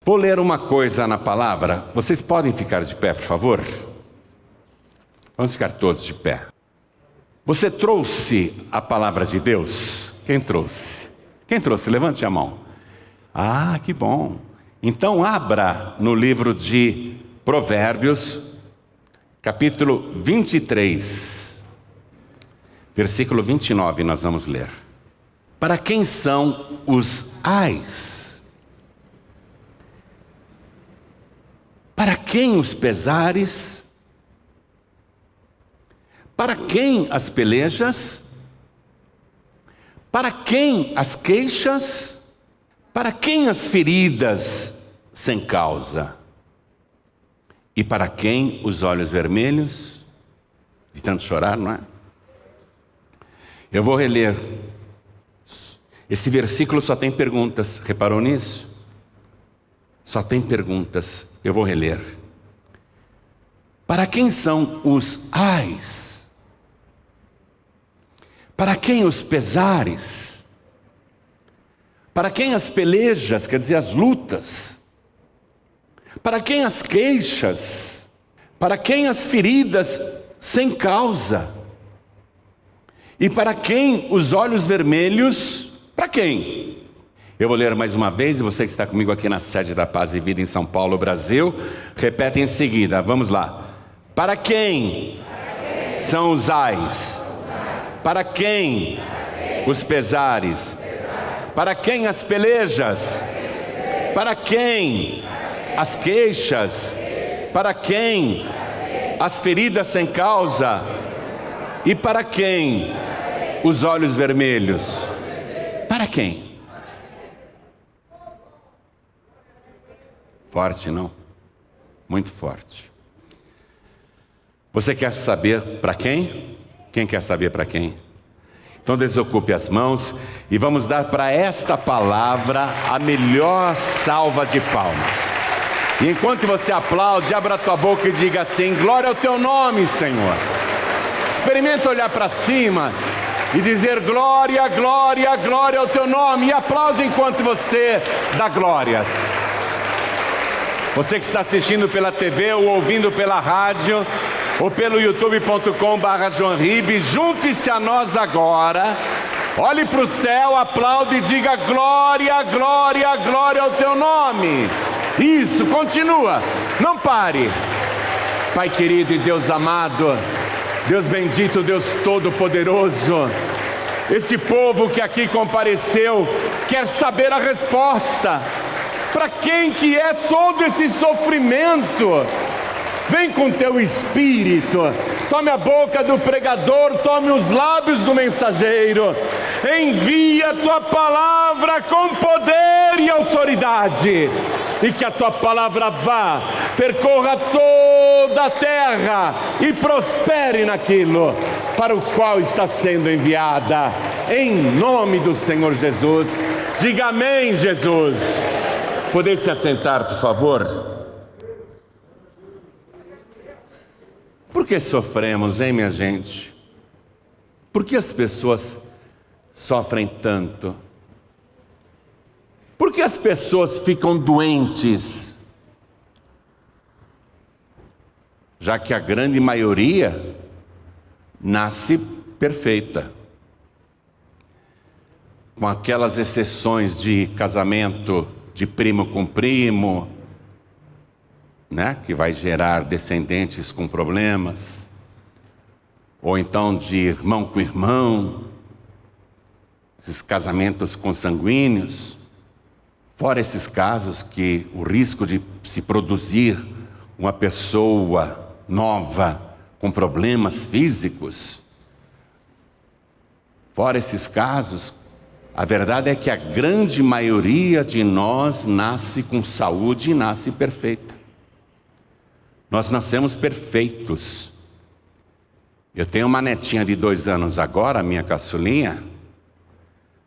Vou ler uma coisa na palavra. Vocês podem ficar de pé, por favor? Vamos ficar todos de pé. Você trouxe a palavra de Deus? Quem trouxe? Quem trouxe? Levante a mão. Ah, que bom. Então abra no livro de Provérbios, capítulo 23, versículo 29, nós vamos ler. Para quem são os ais? Para quem os pesares? Para quem as pelejas? Para quem as queixas? Para quem as feridas sem causa? E para quem os olhos vermelhos? De tanto chorar, não é? Eu vou reler. Esse versículo só tem perguntas. Reparou nisso? Só tem perguntas. Eu vou reler. Para quem são os ais? Para quem os pesares? Para quem as pelejas, quer dizer, as lutas? Para quem as queixas? Para quem as feridas sem causa? E para quem os olhos vermelhos? Para quem? Eu vou ler mais uma vez, e você que está comigo aqui na sede da Paz e Vida em São Paulo, Brasil, repete em seguida, vamos lá. Para quem são os ais? Para quem os pesares? Para quem as pelejas? Para quem as queixas? Para quem as feridas sem causa? E para quem os olhos vermelhos? Para quem? Forte, não? Muito forte. Você quer saber para quem? Quem quer saber para quem? Então desocupe as mãos e vamos dar para esta palavra a melhor salva de palmas. E enquanto você aplaude, abra a tua boca e diga assim: glória ao teu nome, Senhor. Experimenta olhar para cima e dizer glória, glória, glória ao teu nome. E aplaude enquanto você dá glórias. Você que está assistindo pela TV ou ouvindo pela rádio ou pelo youtube.com/joanribe, junte-se a nós agora, olhe para o céu, aplaude e diga glória, glória, glória ao teu nome. Isso, continua, não pare. Pai querido e Deus amado, Deus bendito, Deus todo-poderoso, este povo que aqui compareceu quer saber a resposta. Para quem que é todo esse sofrimento? Vem com teu espírito, tome a boca do pregador, tome os lábios do mensageiro, envia a tua palavra com poder e autoridade, e que a tua palavra vá, percorra toda a terra e prospere naquilo para o qual está sendo enviada, em nome do Senhor Jesus. Diga amém, Jesus. Poder se assentar, por favor? Por que sofremos, hein, minha gente? Por que as pessoas sofrem tanto? Por que as pessoas ficam doentes? Já que a grande maioria nasce perfeita. Com aquelas exceções de casamento de primo com primo, né, que vai gerar descendentes com problemas, ou então de irmão com irmão, esses casamentos consanguíneos, fora esses casos que o risco de se produzir uma pessoa nova com problemas físicos, fora esses casos, a verdade é que a grande maioria de nós nasce com saúde e nasce perfeita. Nós nascemos perfeitos. Eu tenho uma netinha de 2 anos agora, a minha caçulinha.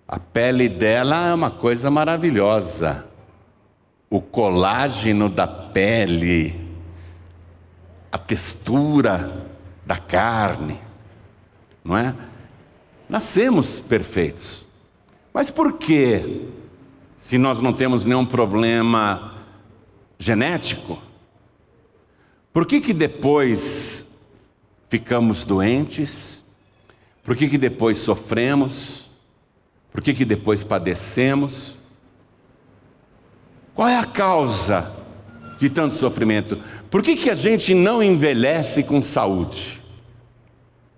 A pele dela é uma coisa maravilhosa. O colágeno da pele, a textura da carne, não é? Nascemos perfeitos. Mas por que, se nós não temos nenhum problema genético? Por que depois ficamos doentes? Por que depois sofremos? Por que depois padecemos? Qual é a causa de tanto sofrimento? Por que a gente não envelhece com saúde?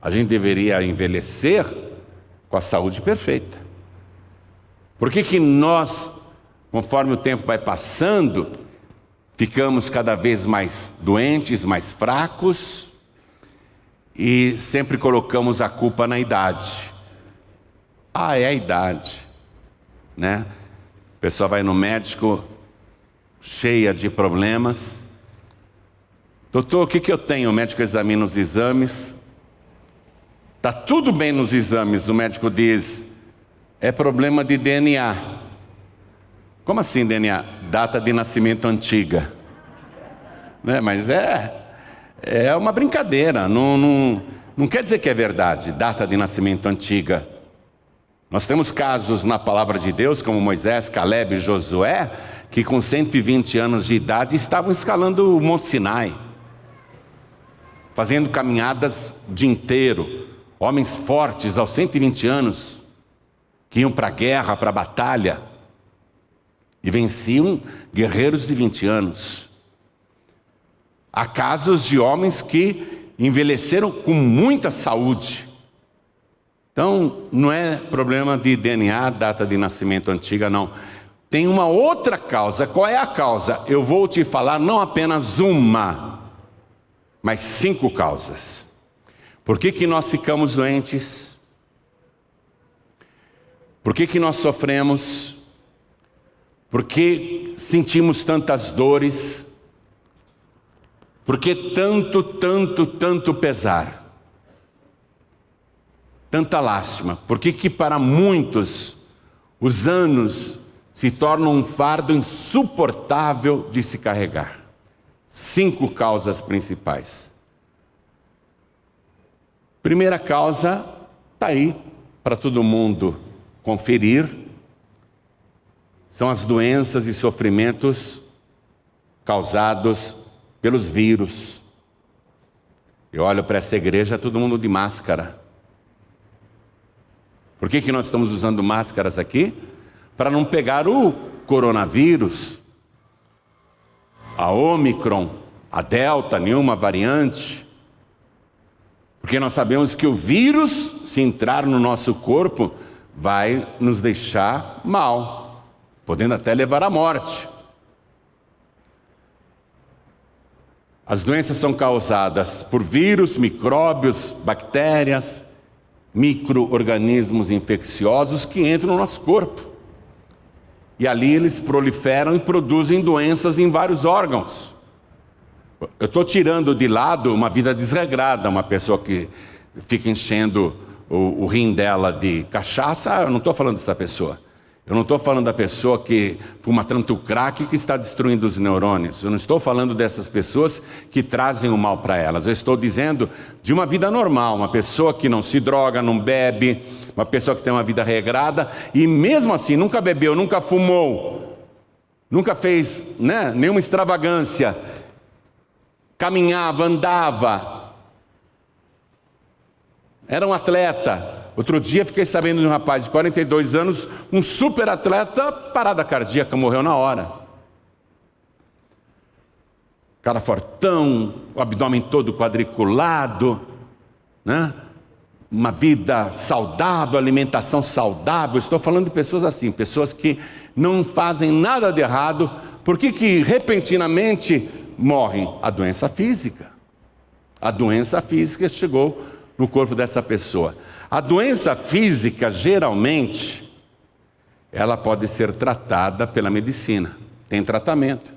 A gente deveria envelhecer com a saúde perfeita. Por que nós, conforme o tempo vai passando, ficamos cada vez mais doentes, mais fracos e sempre colocamos a culpa na idade? É a idade, né? A pessoa vai no médico cheia de problemas. Doutor, o que eu tenho? O médico examina os exames. Está tudo bem nos exames, o médico diz, é problema de DNA. Como assim DNA? Data de nascimento antiga. Né? Mas é uma brincadeira, não quer dizer que é verdade, data de nascimento antiga. Nós temos casos na palavra de Deus, como Moisés, Caleb e Josué, que com 120 anos de idade estavam escalando o Monte Sinai, fazendo caminhadas o dia inteiro. Homens fortes aos 120 anos, que iam para a guerra, para a batalha, e venciam guerreiros de 20 anos. Há casos de homens que envelheceram com muita saúde. Então, não é problema de DNA, data de nascimento antiga, não. Tem uma outra causa. Qual é a causa? Eu vou te falar não apenas uma, mas 5 causas. Por que nós ficamos doentes? Por que nós sofremos? Por que sentimos tantas dores? Por que tanto pesar? Tanta lástima? Por que para muitos os anos se tornam um fardo insuportável de se carregar? 5 causas principais. Primeira causa está aí para todo mundo conferir. São as doenças e sofrimentos causados pelos vírus. Eu olho para essa igreja, todo mundo de máscara. Por que nós estamos usando máscaras aqui? Para não pegar o coronavírus, a Ômicron, a Delta, nenhuma variante. Porque nós sabemos que o vírus, se entrar no nosso corpo, vai nos deixar mal, podendo até levar à morte. As doenças são causadas por vírus, micróbios, bactérias, micro-organismos infecciosos que entram no nosso corpo. E ali eles proliferam e produzem doenças em vários órgãos. Eu estou tirando de lado uma vida desregrada, uma pessoa que fica enchendo o rim dela de cachaça. Eu não estou falando dessa pessoa. Eu não estou falando da pessoa que fuma tanto crack que está destruindo os neurônios. Eu não estou falando dessas pessoas que trazem o mal para elas. Eu estou dizendo de uma vida normal, uma pessoa que não se droga, não bebe, uma pessoa que tem uma vida regrada e mesmo assim nunca bebeu, nunca fumou, nunca fez nenhuma extravagância. Caminhava, andava, era um atleta. Outro dia fiquei sabendo de um rapaz de 42 anos, um super atleta, parada cardíaca, morreu na hora. Cara fortão, o abdômen todo quadriculado, né? Uma vida saudável, alimentação saudável. Estou falando de pessoas assim, pessoas que não fazem nada de errado. Por que repentinamente morrem? A doença física. A doença física chegou no corpo dessa pessoa. A doença física, geralmente, ela pode ser tratada pela medicina. Tem tratamento.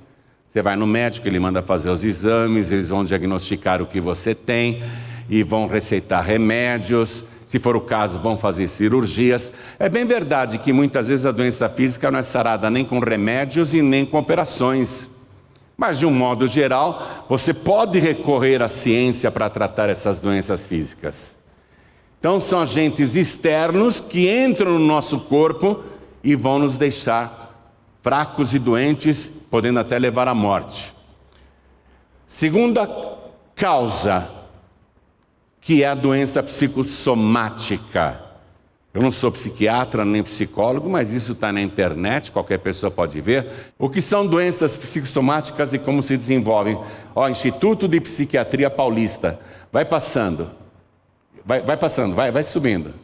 Você vai no médico, ele manda fazer os exames, eles vão diagnosticar o que você tem e vão receitar remédios. Se for o caso, vão fazer cirurgias. É bem verdade que muitas vezes a doença física não é sarada nem com remédios e nem com operações. Mas, de um modo geral, você pode recorrer à ciência para tratar essas doenças físicas. Então, são agentes externos que entram no nosso corpo e vão nos deixar fracos e doentes podendo até levar à morte. Segunda causa, que é a doença psicossomática. Eu não sou psiquiatra nem psicólogo, mas isso está na internet, qualquer pessoa pode ver. O que são doenças psicossomáticas e como se desenvolvem? Instituto de Psiquiatria Paulista. Vai passando. Vai passando, vai subindo.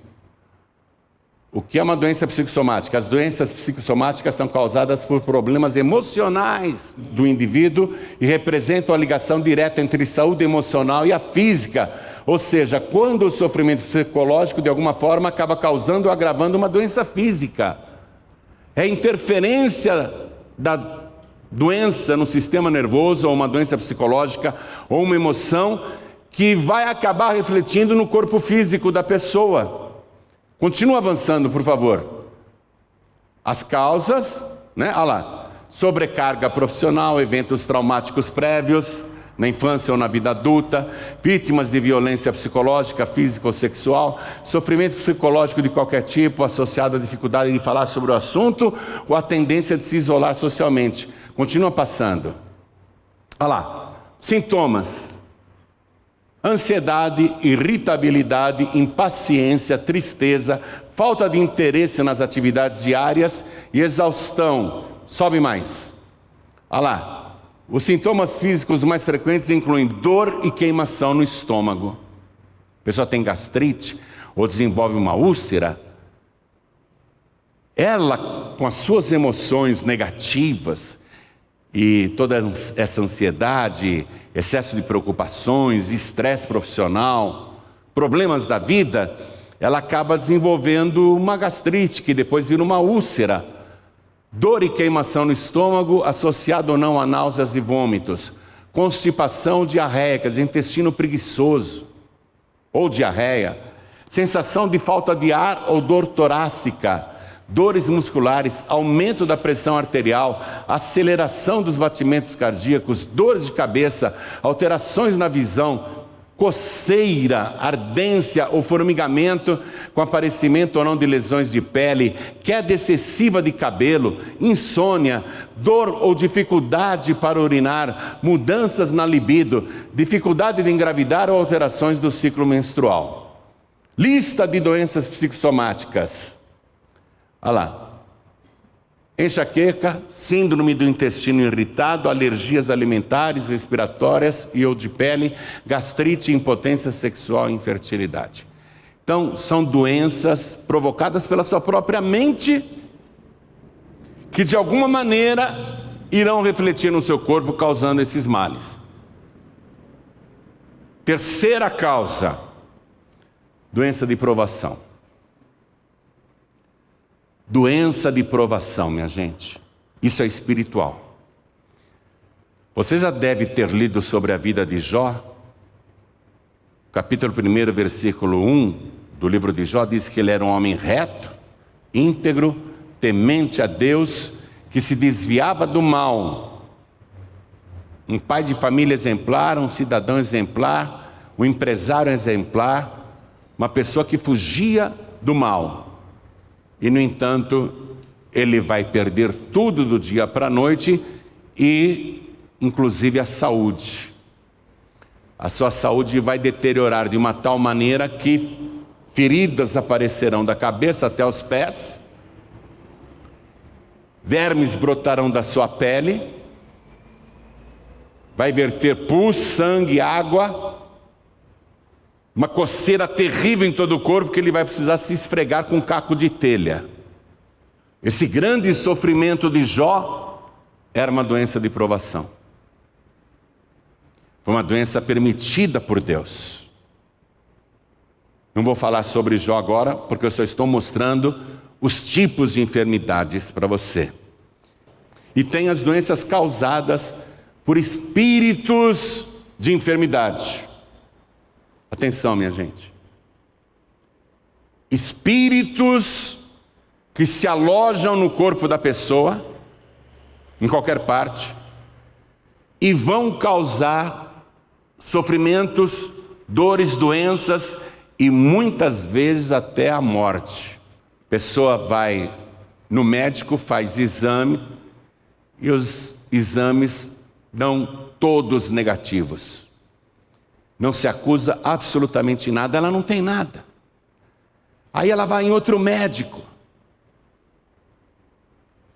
O que é uma doença psicossomática? As doenças psicossomáticas são causadas por problemas emocionais do indivíduo e representam a ligação direta entre saúde emocional e a física. Ou seja, quando o sofrimento psicológico de alguma forma acaba causando ou agravando uma doença física. É a interferência da doença no sistema nervoso, ou uma doença psicológica, ou uma emoção que vai acabar refletindo no corpo físico da pessoa. Continua avançando, por favor. As causas, né? Olha lá. Sobrecarga profissional, eventos traumáticos prévios, na infância ou na vida adulta, vítimas de violência psicológica, física ou sexual, sofrimento psicológico de qualquer tipo, associado à dificuldade de falar sobre o assunto, ou a tendência de se isolar socialmente. Continua passando. Olha lá. Sintomas. Ansiedade, irritabilidade, impaciência, tristeza, falta de interesse nas atividades diárias e exaustão. Sobe mais. Olha lá. Os sintomas físicos mais frequentes incluem dor e queimação no estômago. A pessoa tem gastrite ou desenvolve uma úlcera. Ela, com as suas emoções negativas e toda essa ansiedade, excesso de preocupações, estresse profissional, problemas da vida, ela acaba desenvolvendo uma gastrite, que depois vira uma úlcera. Dor e queimação no estômago, associado ou não a náuseas e vômitos. Constipação, diarreia, quer dizer, intestino preguiçoso, ou diarreia. Sensação de falta de ar ou dor torácica. Dores musculares, aumento da pressão arterial, aceleração dos batimentos cardíacos, dores de cabeça, alterações na visão, coceira, ardência ou formigamento, com aparecimento ou não de lesões de pele, queda excessiva de cabelo, insônia, dor ou dificuldade para urinar, mudanças na libido, dificuldade de engravidar ou alterações do ciclo menstrual. Lista de doenças psicossomáticas. Olha lá. Enxaqueca, síndrome do intestino irritado, alergias alimentares, respiratórias e ou de pele, gastrite, impotência sexual e infertilidade. Então, são doenças provocadas pela sua própria mente, que de alguma maneira irão refletir no seu corpo, causando esses males. Terceira causa, doença de provação. Doença de provação, minha gente. Isso é espiritual. Você já deve ter lido sobre a vida de Jó. Capítulo 1, versículo 1 do livro de Jó diz que ele era um homem reto, íntegro, temente a Deus, que se desviava do mal. Um pai de família exemplar, um cidadão exemplar, um empresário exemplar, uma pessoa que fugia do mal. E, no entanto, ele vai perder tudo do dia para a noite e, inclusive, a saúde. A sua saúde vai deteriorar de uma tal maneira que feridas aparecerão da cabeça até os pés, vermes brotarão da sua pele, vai verter pus, sangue, água, uma coceira terrível em todo o corpo que ele vai precisar se esfregar com um caco de telha. Esse grande sofrimento de Jó era uma doença de provação. Foi uma doença permitida por Deus. Não vou falar sobre Jó agora, porque eu só estou mostrando os tipos de enfermidades para você. E tem as doenças causadas por espíritos de enfermidade. Atenção, minha gente. Espíritos que se alojam no corpo da pessoa, em qualquer parte, e vão causar sofrimentos, dores, doenças e muitas vezes até a morte. A pessoa vai no médico, faz exame e os exames dão todos negativos. Não se acusa absolutamente nada, ela não tem nada. Aí ela vai em outro médico,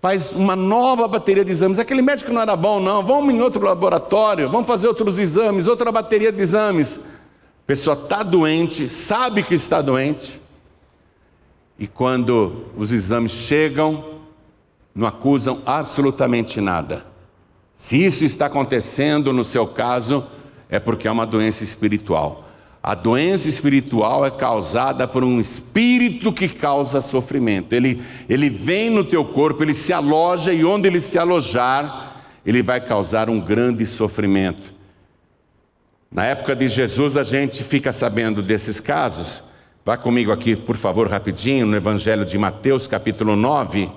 faz uma nova bateria de exames. Aquele médico não era bom, não. Vamos em outro laboratório, vamos fazer outros exames, outra bateria de exames. A pessoa está doente, sabe que está doente, e quando os exames chegam, não acusam absolutamente nada. Se isso está acontecendo no seu caso, é porque é uma doença espiritual. A doença espiritual é causada por um espírito que causa sofrimento. Ele vem no teu corpo, ele se aloja, e onde ele se alojar, ele vai causar um grande sofrimento. Na época de Jesus, a gente fica sabendo desses casos. Vá comigo aqui, por favor, rapidinho, no Evangelho de Mateus, capítulo 9.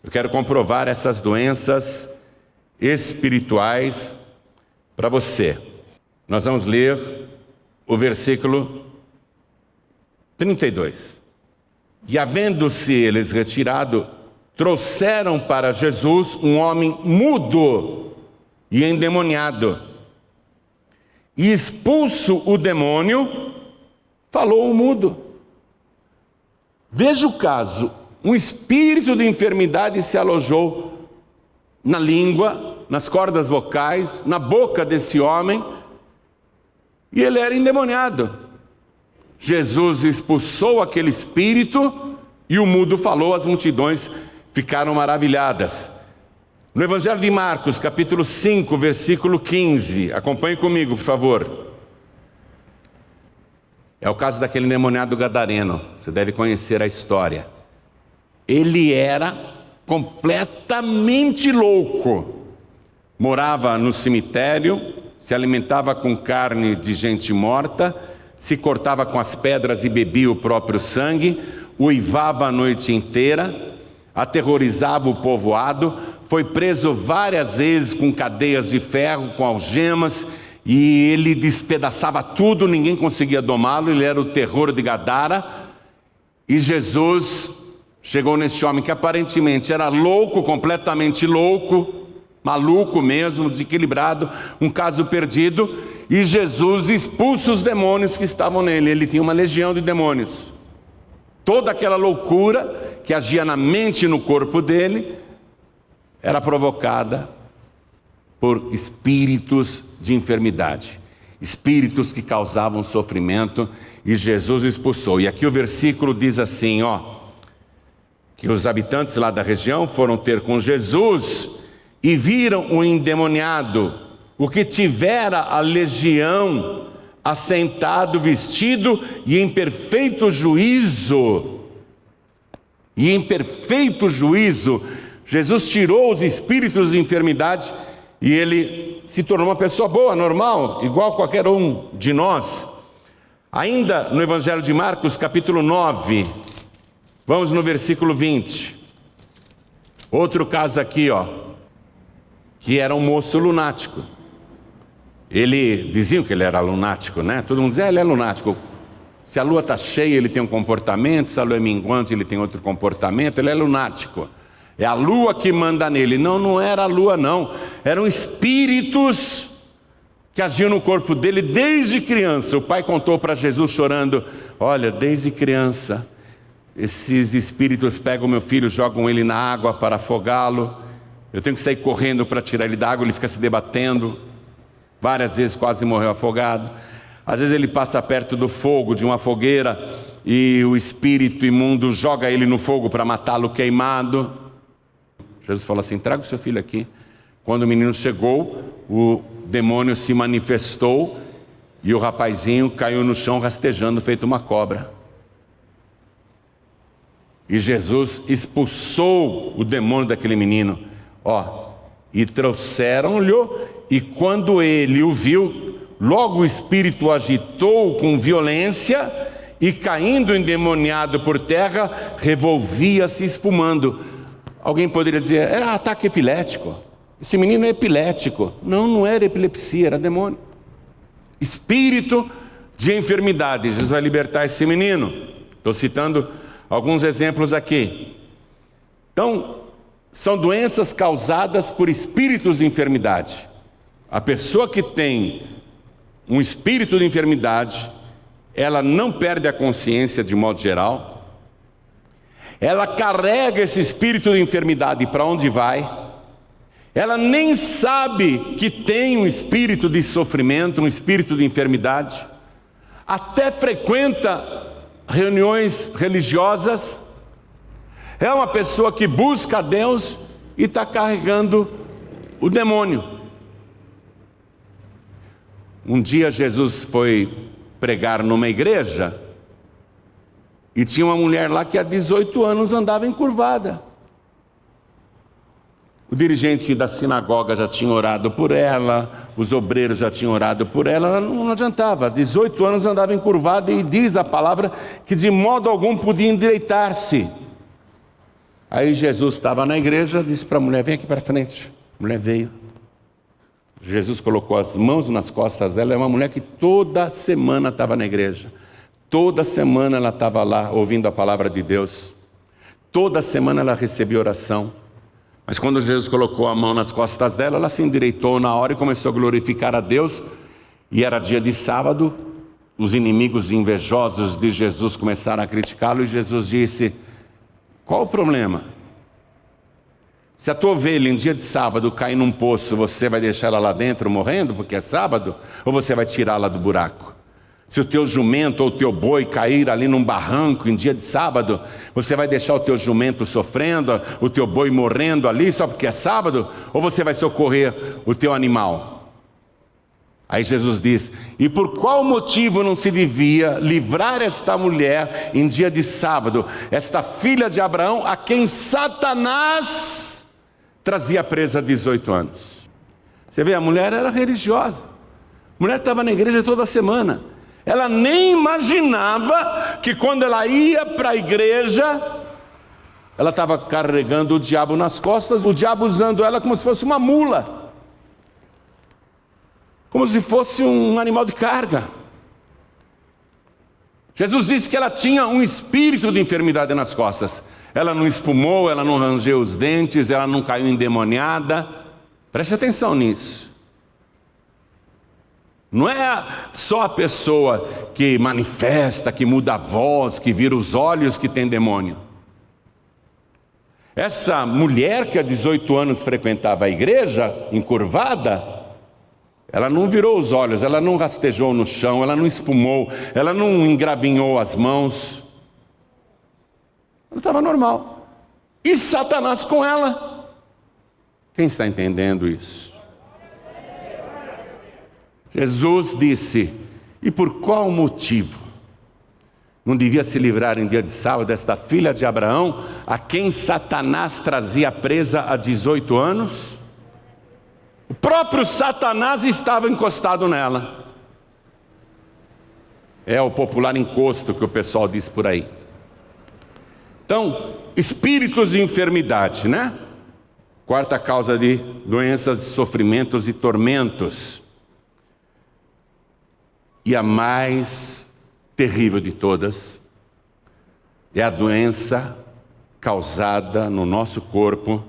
Eu quero comprovar essas doenças espirituais para você. Nós vamos ler o versículo 32. E havendo-se eles retirado, trouxeram para Jesus um homem mudo e endemoniado. E expulso o demônio, falou o mudo. Veja o caso: um espírito de enfermidade se alojou na língua, nas cordas vocais, na boca desse homem, e ele era endemoniado. Jesus expulsou aquele espírito e o mudo falou, as multidões ficaram maravilhadas. No Evangelho de Marcos, capítulo 5, versículo 15, acompanhe comigo, por favor. É o caso daquele endemoniado gadareno, você deve conhecer a história. Ele era completamente louco, morava no cemitério, se alimentava com carne de gente morta, se cortava com as pedras e bebia o próprio sangue, uivava a noite inteira, aterrorizava o povoado, foi preso várias vezes com cadeias de ferro, com algemas, e ele despedaçava tudo, ninguém conseguia domá-lo, ele era o terror de Gadara. E Jesus chegou nesse homem que aparentemente era louco, completamente louco, maluco mesmo, desequilibrado, um caso perdido, e Jesus expulsa os demônios que estavam nele. Ele tinha uma legião de demônios. Toda aquela loucura que agia na mente e no corpo dele era provocada por espíritos de enfermidade, espíritos que causavam sofrimento, e Jesus expulsou. E aqui o versículo diz assim, que os habitantes lá da região foram ter com Jesus e viram o endemoniado, o que tivera a legião, assentado, vestido e em perfeito juízo. E em perfeito juízo, Jesus tirou os espíritos de enfermidade e ele se tornou uma pessoa boa, normal, igual qualquer um de nós. Ainda no Evangelho de Marcos, capítulo 9, vamos no versículo 20. Outro caso aqui, que era um moço lunático. Ele diziam que ele era lunático, né? Todo mundo dizia, ele é lunático. Se a lua está cheia, ele tem um comportamento, se a lua é minguante, ele tem outro comportamento, ele é lunático. É a lua que manda nele. Não, não era a lua, não. Eram espíritos que agiam no corpo dele desde criança. O pai contou para Jesus chorando, olha, desde criança, esses espíritos pegam meu filho, jogam ele na água para afogá-lo. Eu tenho que sair correndo para tirar ele da água, ele fica se debatendo. Várias vezes quase morreu afogado. Às vezes ele passa perto do fogo, de uma fogueira, e o espírito imundo joga ele no fogo para matá-lo queimado. Jesus falou assim, traga o seu filho aqui. Quando o menino chegou, o demônio se manifestou e o rapazinho caiu no chão rastejando, feito uma cobra. E Jesus expulsou o demônio daquele menino. E trouxeram-lhe, e quando ele o viu, logo o espírito o agitou com violência, e caindo endemoniado por terra, revolvia-se espumando. Alguém poderia dizer, era ataque epilético. Esse menino é epilético. Não, não era epilepsia, era demônio. Espírito de enfermidade. Jesus vai libertar esse menino. Estou citando alguns exemplos aqui. Então, são doenças causadas por espíritos de enfermidade. A pessoa que tem um espírito de enfermidade, ela não perde a consciência de modo geral, ela carrega esse espírito de enfermidade para onde vai, ela nem sabe que tem um espírito de sofrimento, um espírito de enfermidade, até frequenta reuniões religiosas, é uma pessoa que busca a Deus e está carregando o demônio. Um dia Jesus foi pregar numa igreja e tinha uma mulher lá que há 18 anos andava encurvada. O dirigente da sinagoga já tinha orado por ela, os obreiros já tinham orado por ela, não adiantava. 18 anos andava encurvada e diz a palavra que de modo algum podia endireitar-se. Aí Jesus estava na igreja, disse para a mulher: vem aqui para frente. A mulher veio. Jesus colocou as mãos nas costas dela. É uma mulher que toda semana estava na igreja. Toda semana ela estava lá ouvindo a palavra de Deus. Toda semana ela recebia oração. Mas quando Jesus colocou a mão nas costas dela, ela se endireitou na hora e começou a glorificar a Deus. E era dia de sábado. Os inimigos invejosos de Jesus começaram a criticá-lo e Jesus disse: qual o problema? Se a tua ovelha em dia de sábado cair num poço, você vai deixar ela lá dentro morrendo porque é sábado? Ou você vai tirá-la do buraco? Se o teu jumento ou o teu boi cair ali num barranco em dia de sábado, você vai deixar o teu jumento sofrendo, o teu boi morrendo ali só porque é sábado? Ou você vai socorrer o teu animal? Aí Jesus diz: e por qual motivo não se devia livrar esta mulher em dia de sábado, esta filha de Abraão, a quem Satanás trazia presa há 18 anos? Você vê, a mulher era religiosa. A mulher estava na igreja toda semana. Ela nem imaginava que quando ela ia para a igreja, ela estava carregando o diabo nas costas, o diabo usando ela como se fosse uma mula, como se fosse um animal de carga. Jesus disse que ela tinha um espírito de enfermidade nas costas. Ela não espumou, ela não rangeu os dentes, ela não caiu endemoniada. Preste atenção nisso. Não é só a pessoa que manifesta, que muda a voz, que vira os olhos que tem demônio. Essa mulher que há 18 anos frequentava a igreja, encurvada, ela não virou os olhos, ela não rastejou no chão, ela não espumou, ela não engravinhou as mãos. Ela estava normal. E Satanás com ela. Quem está entendendo isso? Jesus disse: e por qual motivo não devia se livrar em dia de sábado desta filha de Abraão, a quem Satanás trazia presa há 18 anos? O próprio Satanás estava encostado nela. É o popular encosto que o pessoal diz por aí. Então, espíritos de enfermidade, né? Quarta causa de doenças, sofrimentos e tormentos. E a mais terrível de todas é a doença causada no nosso corpo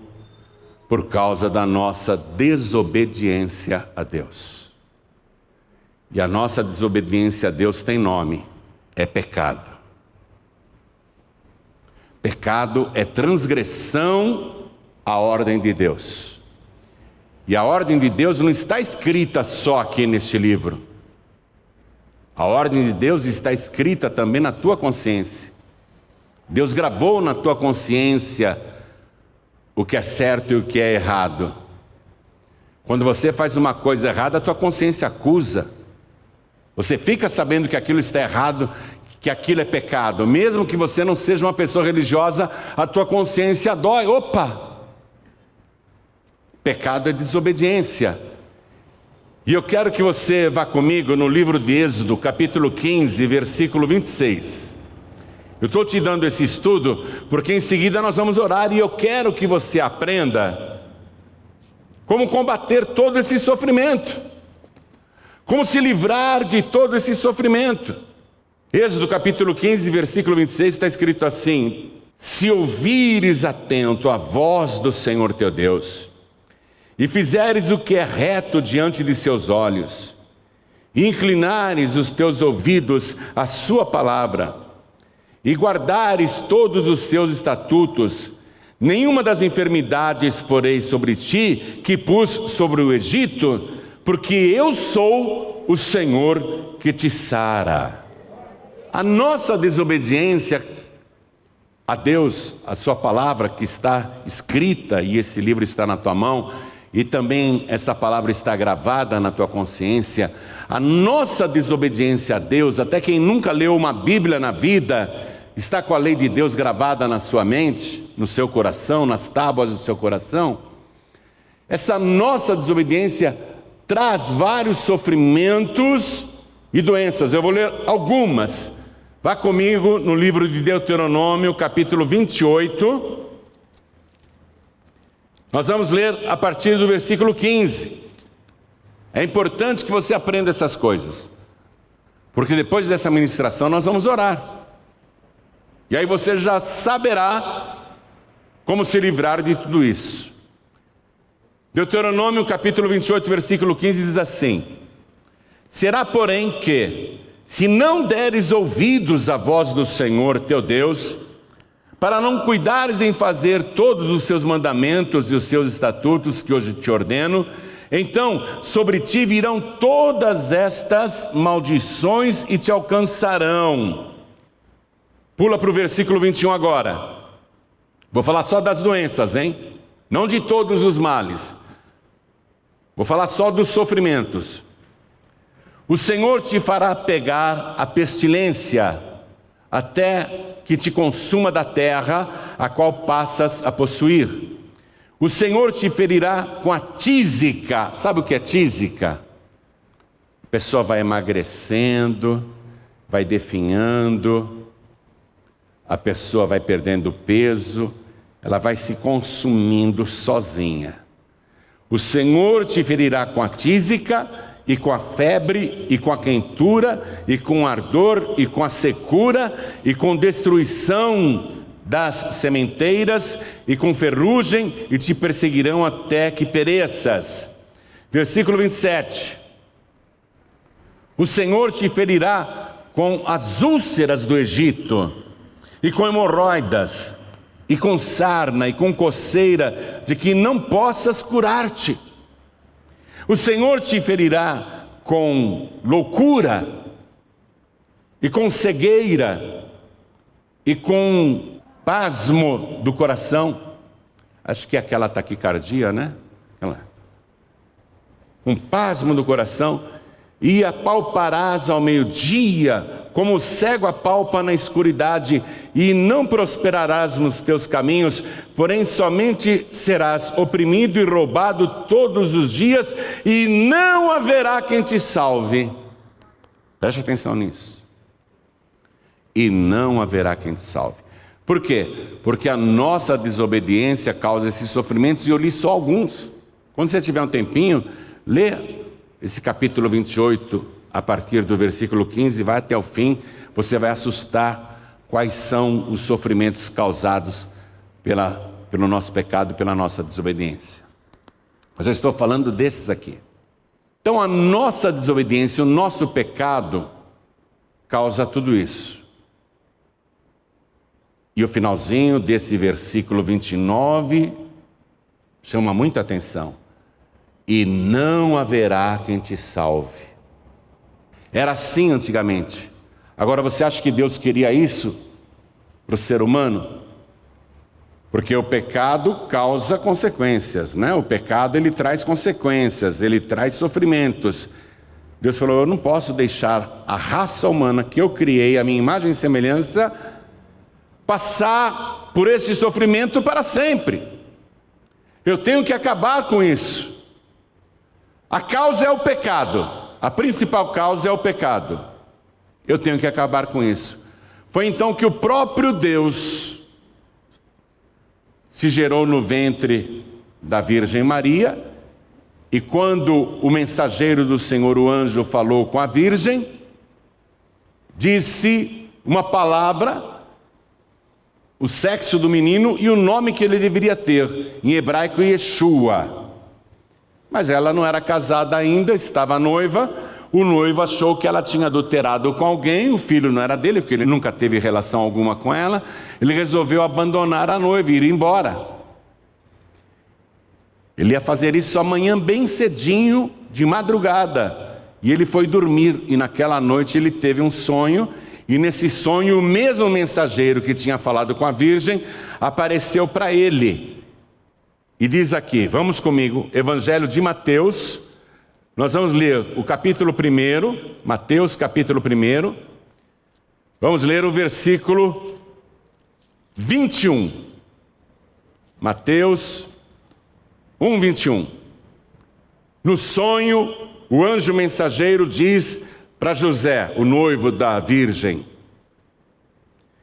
por causa da nossa desobediência a Deus. E a nossa desobediência a Deus tem nome: é pecado. Pecado é transgressão à ordem de Deus. E a ordem de Deus não está escrita só aqui neste livro. A ordem de Deus está escrita também na tua consciência. Deus gravou na tua consciência o que é certo e o que é errado. Quando você faz uma coisa errada, a tua consciência acusa. Você fica sabendo que aquilo está errado, que aquilo é pecado. Mesmo que você não seja uma pessoa religiosa, a tua consciência dói. Opa! Pecado é desobediência. E eu quero que você vá comigo no livro de Êxodo, capítulo 15, versículo 26. Eu estou te dando esse estudo porque em seguida nós vamos orar e eu quero que você aprenda como combater todo esse sofrimento, como se livrar de todo esse sofrimento. Êxodo capítulo 15, versículo 26 está escrito assim: se ouvires atento a voz do Senhor teu Deus, e fizeres o que é reto diante de seus olhos, e inclinares os teus ouvidos à sua palavra, e guardares todos os seus estatutos, nenhuma das enfermidades porei sobre ti, que pus sobre o Egito, porque eu sou o Senhor que te sara. A nossa desobediência a Deus, a sua palavra que está escrita, e esse livro está na tua mão, e também essa palavra está gravada na tua consciência, a nossa desobediência a Deus, até quem nunca leu uma Bíblia na vida, está com a lei de Deus gravada na sua mente, no seu coração, nas tábuas do seu coração. Essa nossa desobediência traz vários sofrimentos e doenças. Eu vou ler algumas. Vá comigo no livro de Deuteronômio, capítulo 28. Nós vamos ler a partir do versículo 15. É importante que você aprenda essas coisas, porque depois dessa ministração nós vamos orar. E aí você já saberá como se livrar de tudo isso. Deuteronômio capítulo 28, versículo 15 diz assim: será porém que, se não deres ouvidos à voz do Senhor teu Deus, para não cuidares em fazer todos os seus mandamentos e os seus estatutos que hoje te ordeno, então sobre ti virão todas estas maldições e te alcançarão. Pula para o versículo 21 agora. Vou falar só das doenças, hein? Não de todos os males. Vou falar só dos sofrimentos. O Senhor te fará pegar a pestilência, até que te consuma da terra, a qual passas a possuir. O Senhor te ferirá com a tísica. Sabe o que é tísica? A pessoa vai emagrecendo, vai definhando, a pessoa vai perdendo peso, ela vai se consumindo sozinha. O Senhor te ferirá com a tísica, e com a febre, e com a quentura, e com ardor, e com a secura, e com destruição das sementeiras, e com ferrugem, e te perseguirão até que pereças. Versículo 27. O Senhor te ferirá com as úlceras do Egito, e com hemorroidas, e com sarna, e com coceira, de que não possas curar-te. O Senhor te ferirá com loucura, e com cegueira, e com pasmo do coração. Acho que é aquela taquicardia, né? Um pasmo do coração. E apalparás ao meio-dia, como o cego apalpa na escuridade, e não prosperarás nos teus caminhos, porém somente serás oprimido e roubado todos os dias, e não haverá quem te salve. Preste atenção nisso. E não haverá quem te salve. Por quê? Porque a nossa desobediência causa esses sofrimentos, e eu li só alguns. Quando você tiver um tempinho, lê esse capítulo 28, a partir do versículo 15, vai até o fim, você vai assustar quais são os sofrimentos causados pelo nosso pecado, pela nossa desobediência. Mas eu estou falando desses aqui. Então a nossa desobediência, o nosso pecado, causa tudo isso. E o finalzinho desse versículo 29 chama muita atenção. E não haverá quem te salve. Era assim antigamente. Agora você acha que Deus queria isso para o ser humano? Porque o pecado causa consequências, né? O pecado ele traz consequências, ele traz sofrimentos. Deus falou: eu não posso deixar a raça humana que eu criei, a minha imagem e semelhança, passar por esse sofrimento para sempre. Eu tenho que acabar com isso. A causa é o pecado, a principal causa é o pecado. Eu tenho que acabar com isso. Foi então que o próprio Deus se gerou no ventre da Virgem Maria, e quando o mensageiro do Senhor, o anjo, falou com a Virgem, disse uma palavra, o sexo do menino e o nome que ele deveria ter, em hebraico Yeshua. Mas ela não era casada ainda, estava noiva. O noivo achou que ela tinha adulterado com alguém, o filho não era dele, porque ele nunca teve relação alguma com ela. Ele resolveu abandonar a noiva e ir embora. Ele ia fazer isso amanhã bem cedinho, de madrugada. E ele foi dormir, e naquela noite ele teve um sonho, e nesse sonho o mesmo mensageiro que tinha falado com a virgem apareceu para ele. E diz aqui, vamos comigo, Evangelho de Mateus, nós vamos ler o capítulo 1, Mateus capítulo 1, vamos ler o versículo 21. Mateus 1, 21. No sonho, o anjo mensageiro diz para José, o noivo da virgem: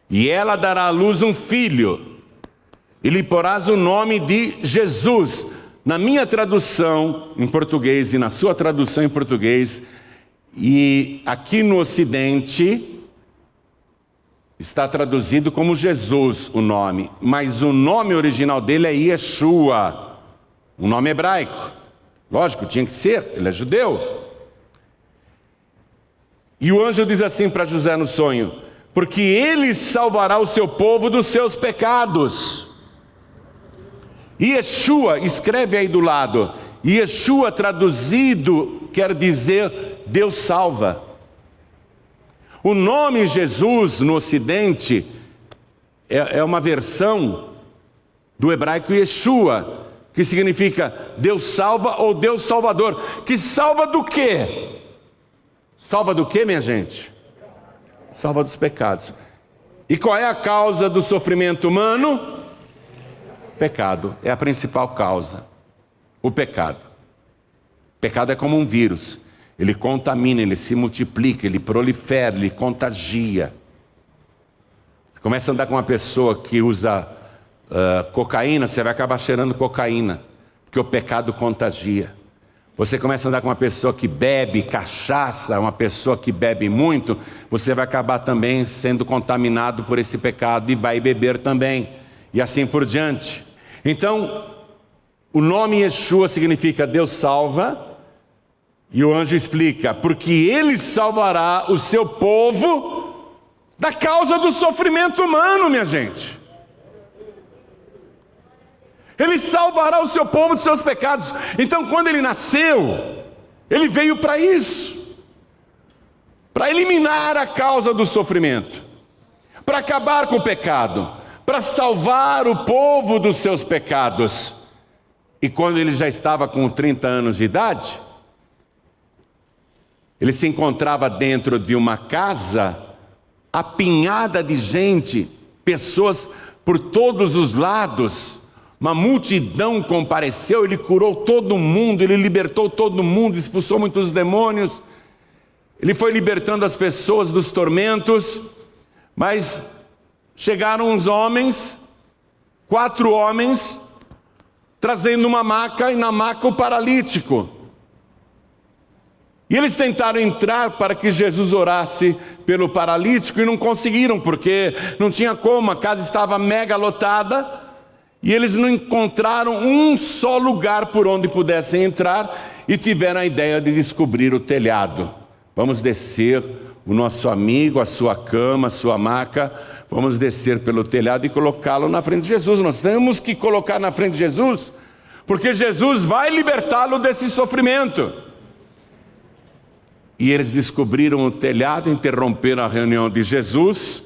e ela dará à luz um filho, e lhe porás o nome de Jesus. Na minha tradução em português e na sua tradução em português, e aqui no Ocidente, está traduzido como Jesus o nome, mas o nome original dele é Yeshua, um nome hebraico. Lógico, tinha que ser, ele é judeu. E o anjo diz assim para José no sonho: porque ele salvará o seu povo dos seus pecados. Yeshua, escreve aí do lado, Yeshua traduzido quer dizer Deus salva. O nome Jesus no Ocidente é uma versão do hebraico Yeshua, que significa Deus salva ou Deus salvador. Que salva do quê? Salva do quê, minha gente? Salva dos pecados. E qual é a causa do sofrimento humano? Pecado. É a principal causa. O pecado. O pecado é como um vírus. Ele contamina, ele se multiplica, ele prolifera, ele contagia. Você começa a andar com uma pessoa que usa cocaína, você vai acabar cheirando cocaína, porque o pecado contagia. Você começa a andar com uma pessoa que bebe cachaça, uma pessoa que bebe muito, você vai acabar também sendo contaminado por esse pecado e vai beber também, e assim por diante. Então, o nome Yeshua significa Deus salva, e o anjo explica, porque ele salvará o seu povo da causa do sofrimento humano, minha gente. Ele salvará o seu povo dos seus pecados. Então, quando ele nasceu, ele veio para isso, para eliminar a causa do sofrimento, para acabar com o pecado, para salvar o povo dos seus pecados. E quando ele já estava com 30 anos de idade, ele se encontrava dentro de uma casa apinhada de gente, pessoas por todos os lados. Uma multidão compareceu, ele curou todo mundo, ele libertou todo mundo, expulsou muitos demônios. Ele foi libertando as pessoas dos tormentos, mas chegaram uns homens, 4 homens, trazendo uma maca, e na maca o paralítico. E eles tentaram entrar para que Jesus orasse pelo paralítico e não conseguiram, porque não tinha como, a casa estava mega lotada, e eles não encontraram um só lugar por onde pudessem entrar, e tiveram a ideia de descobrir o telhado. Vamos descer o nosso amigo, a sua cama, a sua maca, vamos descer pelo telhado e colocá-lo na frente de Jesus. Nós temos que colocar na frente de Jesus, porque Jesus vai libertá-lo desse sofrimento. E eles descobriram o telhado, interromperam a reunião de Jesus,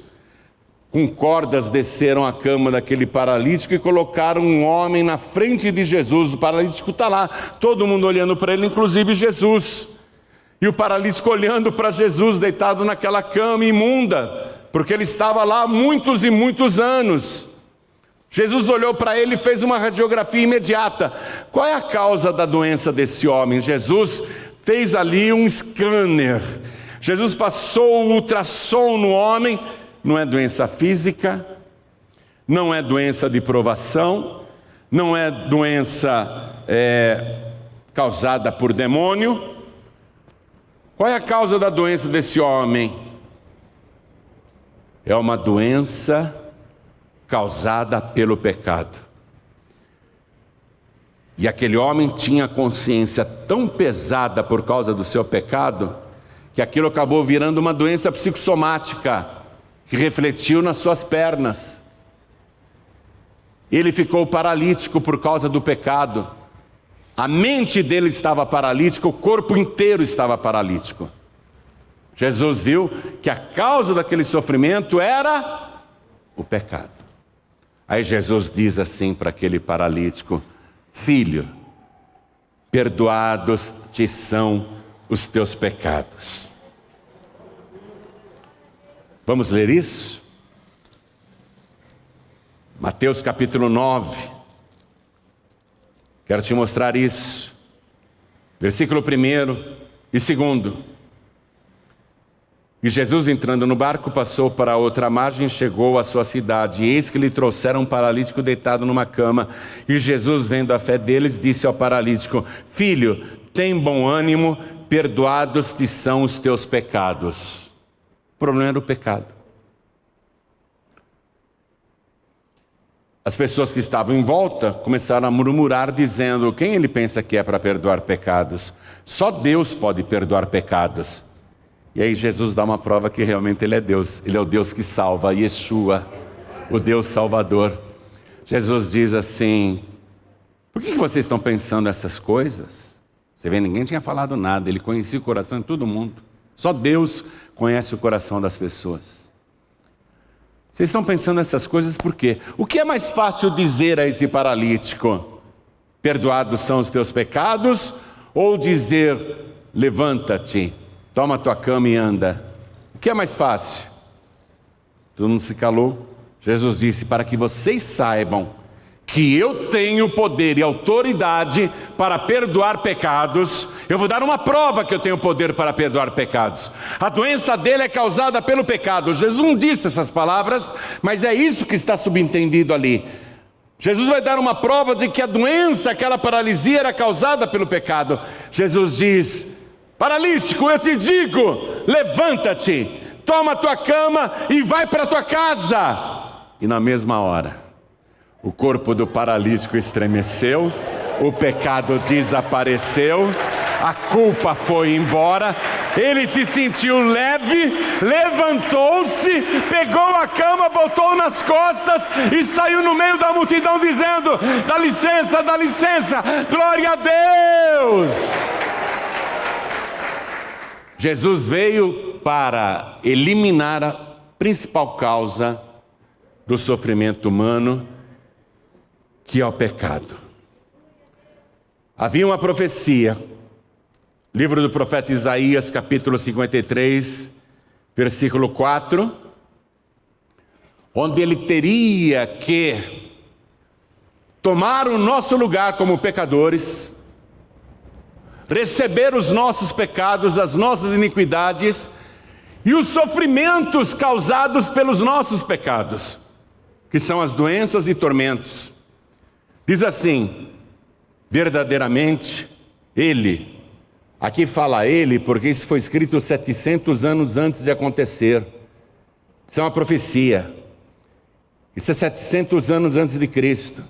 com cordas desceram a cama daquele paralítico e colocaram um homem na frente de Jesus. O paralítico está lá, todo mundo olhando para ele, inclusive Jesus. E o paralítico olhando para Jesus, deitado naquela cama imunda, porque ele estava lá há muitos e muitos anos. Jesus olhou para ele e fez uma radiografia imediata. Qual é a causa da doença desse homem? Jesus fez ali um scanner. Jesus passou o ultrassom no homem. Não é doença física, não é doença de provação, não é doença causada por demônio. Qual é a causa da doença desse homem? É uma doença causada pelo pecado. E aquele homem tinha consciência tão pesada por causa do seu pecado, que aquilo acabou virando uma doença psicossomática, que refletiu nas suas pernas. Ele ficou paralítico por causa do pecado. A mente dele estava paralítica, o corpo inteiro estava paralítico. Jesus viu que a causa daquele sofrimento era o pecado. Aí Jesus diz assim para aquele paralítico: filho, perdoados te são os teus pecados. Vamos ler isso? Mateus capítulo 9. Quero te mostrar isso. Versículo 1 e 2. E Jesus, entrando no barco, passou para a outra margem e chegou à sua cidade. E eis que lhe trouxeram um paralítico deitado numa cama. E Jesus, vendo a fé deles, disse ao paralítico: filho, tem bom ânimo, perdoados te são os teus pecados. O problema era o pecado. As pessoas que estavam em volta começaram a murmurar, dizendo: quem ele pensa que é para perdoar pecados? Só Deus pode perdoar pecados. E aí Jesus dá uma prova que realmente Ele é Deus. Ele é o Deus que salva, Yeshua, o Deus Salvador. Jesus diz assim: por que vocês estão pensando essas coisas? Você vê, ninguém tinha falado nada. Ele conhecia o coração de todo mundo. Só Deus conhece o coração das pessoas. Vocês estão pensando essas coisas por quê? O que é mais fácil dizer a esse paralítico? Perdoados são os teus pecados? Ou dizer: levanta-te, toma tua cama e anda? O que é mais fácil? Todo mundo se calou. Jesus disse: para que vocês saibam que eu tenho poder e autoridade para perdoar pecados, eu vou dar uma prova que eu tenho poder para perdoar pecados. A doença dele é causada pelo pecado. Jesus não disse essas palavras, mas é isso que está subentendido ali. Jesus vai dar uma prova de que a doença, aquela paralisia, era causada pelo pecado. Jesus diz: paralítico, eu te digo, levanta-te, toma a tua cama e vai para a tua casa. E na mesma hora, o corpo do paralítico estremeceu, o pecado desapareceu, a culpa foi embora, ele se sentiu leve, levantou-se, pegou a cama, botou nas costas e saiu no meio da multidão dizendo: dá licença, glória a Deus. Jesus veio para eliminar a principal causa do sofrimento humano, que é o pecado. Havia uma profecia, livro do profeta Isaías, capítulo 53, versículo 4, onde ele teria que tomar o nosso lugar como pecadores, receber os nossos pecados, as nossas iniquidades e os sofrimentos causados pelos nossos pecados, que são as doenças e tormentos. Diz assim: verdadeiramente, ele, aqui fala ele, porque isso foi escrito 700 anos antes de acontecer. Isso é uma profecia. Isso é 700 anos antes de Cristo.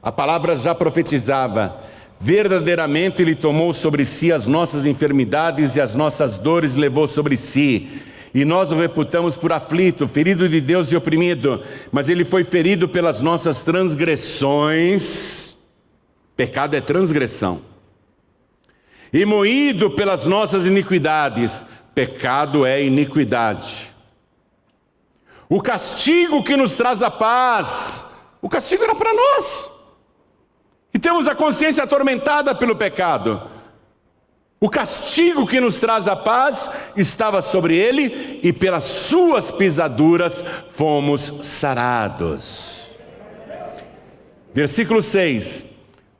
A palavra já profetizava: verdadeiramente ele tomou sobre si as nossas enfermidades e as nossas dores levou sobre si. E nós o reputamos por aflito, ferido de Deus e oprimido. Mas ele foi ferido pelas nossas transgressões. Pecado é transgressão. E moído pelas nossas iniquidades. Pecado é iniquidade. O castigo que nos traz a paz. O castigo era para nós. E temos a consciência atormentada pelo pecado. O castigo que nos traz a paz estava sobre ele, e pelas suas pisaduras fomos sarados. Versículo 6.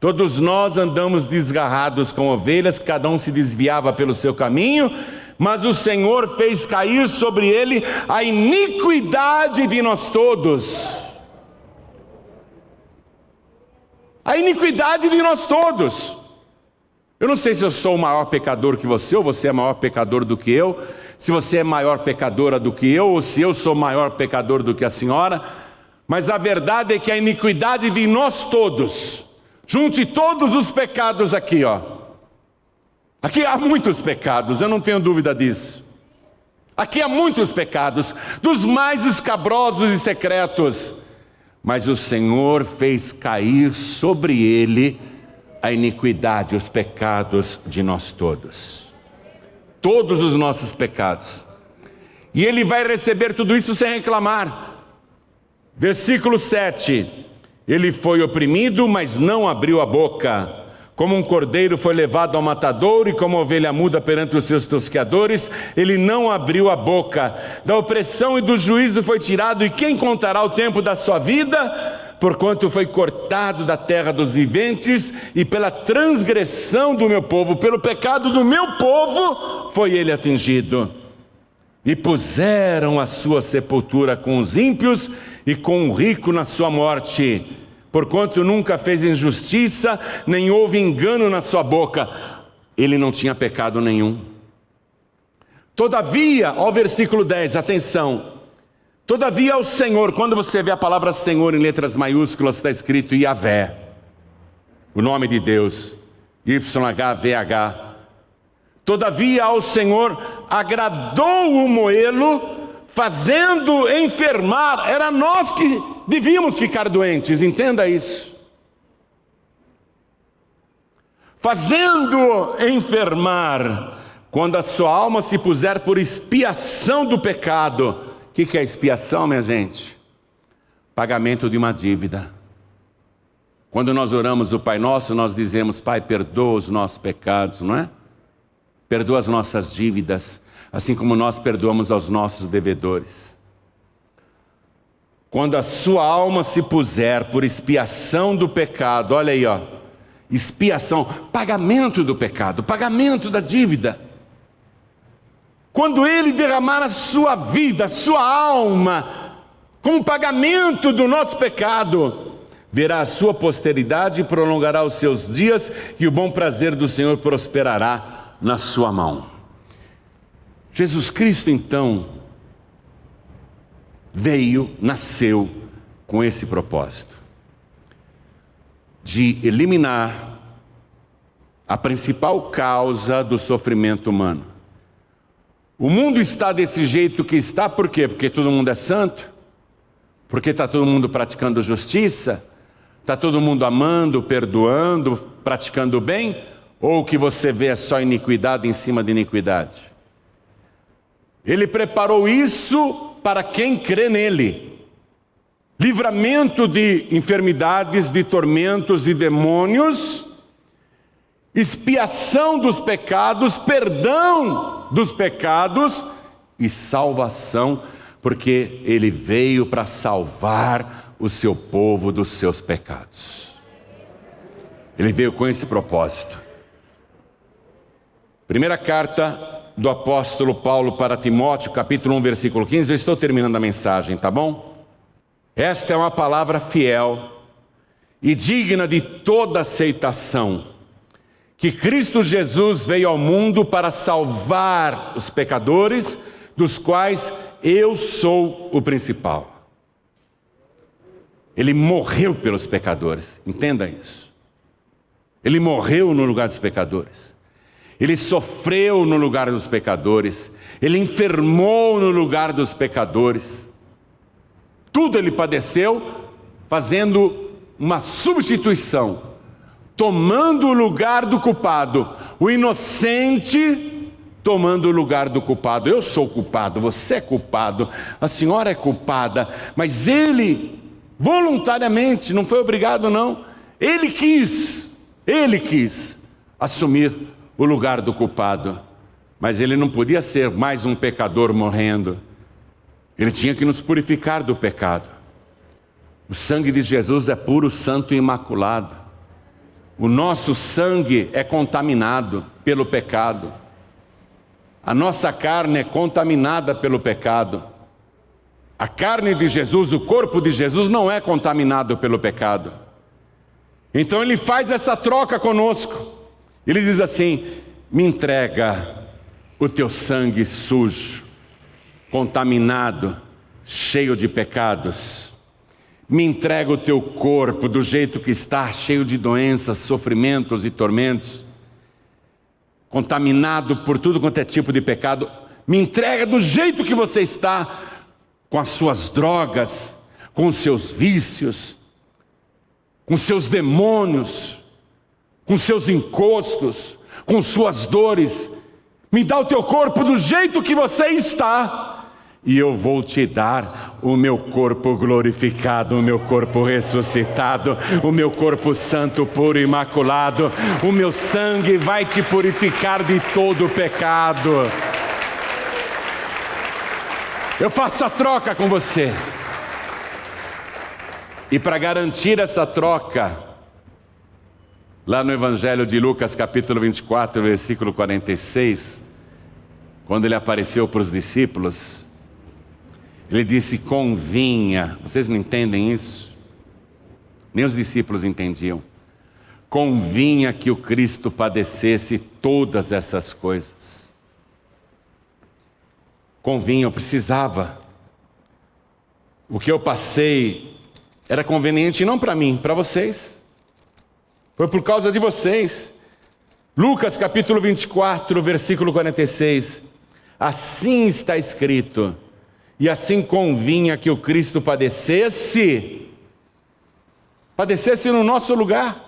Todos nós andamos desgarrados como ovelhas, cada um se desviava pelo seu caminho, mas o Senhor fez cair sobre ele a iniquidade de nós todos. A iniquidade de nós todos. Eu não sei se eu sou o maior pecador que você, ou você é maior pecador do que eu, se você é maior pecadora do que eu, ou se eu sou maior pecador do que a senhora, Mas a verdade é que a iniquidade de nós todos, junte todos os pecados aqui, ó. Aqui há muitos pecados, eu não tenho dúvida disso. Aqui há muitos pecados, dos mais escabrosos e secretos. Mas o Senhor fez cair sobre ele a iniquidade, os pecados de nós todos. Todos os nossos pecados. E ele vai receber tudo isso sem reclamar. Versículo 7. Ele foi oprimido, mas não abriu a boca. Como um cordeiro foi levado ao matadouro e como ovelha muda perante os seus tosqueadores, ele não abriu a boca. Da opressão e do juízo foi tirado, e quem contará o tempo da sua vida? Porquanto foi cortado da terra dos viventes, e pela transgressão do meu povo, pelo pecado do meu povo, foi ele atingido. E puseram a sua sepultura com os ímpios e com o rico na sua morte. Porquanto nunca fez injustiça, nem houve engano na sua boca. Ele não tinha pecado nenhum. Todavia, ó versículo 10, atenção. Todavia ao Senhor, quando você vê a palavra Senhor em letras maiúsculas, está escrito Yahvé, o nome de Deus, YHVH. Todavia ao Senhor agradou o moê-lo, fazendo enfermar. Era nós que devíamos ficar doentes, entenda isso. Fazendo enfermar, quando a sua alma se puser por expiação do pecado. O que é expiação, minha gente? Pagamento de uma dívida. Quando nós oramos o Pai Nosso, nós dizemos: Pai, perdoa os nossos pecados, não é? Perdoa as nossas dívidas, assim como nós perdoamos aos nossos devedores. Quando a sua alma se puser por expiação do pecado, olha aí, ó, expiação, pagamento do pecado, pagamento da dívida. Quando ele derramar a sua vida, a sua alma, como pagamento do nosso pecado, verá a sua posteridade e prolongará os seus dias, e o bom prazer do Senhor prosperará na sua mão. Jesus Cristo, então, nasceu com esse propósito, de eliminar a principal causa do sofrimento humano. O mundo está desse jeito que está, por quê? Porque todo mundo é santo? Porque está todo mundo praticando justiça? Está todo mundo amando, perdoando, praticando o bem? Ou o que você vê é só iniquidade em cima de iniquidade? Ele preparou isso para quem crê nele. Livramento de enfermidades, de tormentos e demônios, expiação dos pecados, perdão dos pecados e salvação, porque ele veio para salvar o seu povo dos seus pecados. Ele veio com esse propósito. Primeira carta do apóstolo Paulo para Timóteo, capítulo 1, versículo 15. Eu estou terminando a mensagem, tá bom? Esta é uma palavra fiel e digna de toda aceitação, que Cristo Jesus veio ao mundo para salvar os pecadores, dos quais eu sou o principal. Ele morreu pelos pecadores, entenda isso. Ele morreu no lugar dos pecadores. Ele sofreu no lugar dos pecadores. Ele enfermou no lugar dos pecadores. Tudo ele padeceu, fazendo uma substituição, tomando o lugar do culpado. O inocente tomando o lugar do culpado. Eu sou culpado, você é culpado, a senhora é culpada, mas ele voluntariamente, não foi obrigado não, ele quis assumir o lugar do culpado, mas ele não podia ser mais um pecador morrendo. Ele tinha que nos purificar do pecado. O sangue de Jesus é puro, santo e imaculado. O nosso sangue é contaminado pelo pecado. A nossa carne é contaminada pelo pecado. A carne de Jesus, o corpo de Jesus não é contaminado pelo pecado. Então ele faz essa troca conosco. Ele diz assim: me entrega o teu sangue sujo, contaminado, cheio de pecados. Me entrega o teu corpo do jeito que está, cheio de doenças, sofrimentos e tormentos, contaminado por tudo quanto é tipo de pecado. Me entrega do jeito que você está, com as suas drogas, com os seus vícios, com seus demônios, com seus encostos, com suas dores. Me dá o teu corpo do jeito que você está, e eu vou te dar o meu corpo glorificado, o meu corpo ressuscitado, o meu corpo santo, puro e imaculado. O meu sangue vai te purificar de todo o pecado. Eu faço a troca com você. E para garantir essa troca, lá no Evangelho de Lucas, capítulo 24, versículo 46, quando ele apareceu para os discípulos, ele disse: convinha. Vocês não entendem isso? Nem os discípulos entendiam. Convinha que o Cristo padecesse todas essas coisas. Convinha, eu precisava. O que eu passei era conveniente não para mim, para vocês. Foi por causa de vocês. Lucas capítulo 24, versículo 46. Assim está escrito: e assim convinha que o Cristo padecesse no nosso lugar,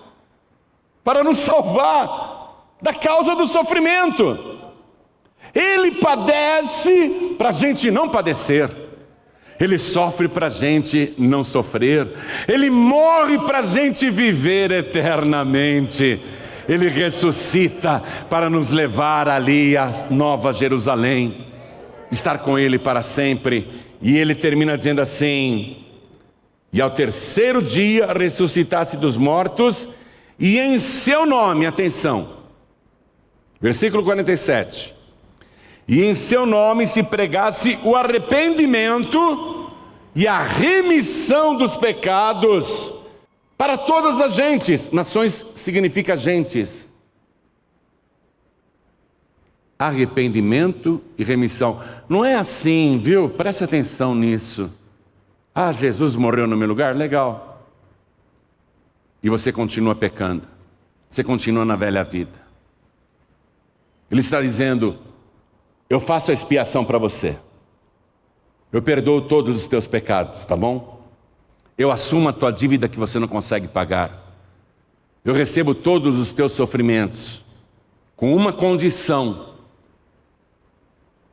para nos salvar da causa do sofrimento. Ele padece para a gente não padecer. Ele sofre para a gente não sofrer. Ele morre para a gente viver eternamente. Ele ressuscita para nos levar ali à Nova Jerusalém, estar com Ele para sempre. E ele termina dizendo assim: e ao terceiro dia ressuscitasse dos mortos, e em seu nome, atenção, versículo 47, e em seu nome se pregasse o arrependimento e a remissão dos pecados para todas as gentes. Nações significa gentes. Arrependimento e remissão. Não é assim, viu? Preste atenção nisso. Ah, Jesus morreu no meu lugar? Legal. E você continua pecando. Você continua na velha vida. Ele está dizendo: eu faço a expiação para você. Eu perdoo todos os teus pecados, tá bom? Eu assumo a tua dívida que você não consegue pagar. Eu recebo todos os teus sofrimentos, com uma condição.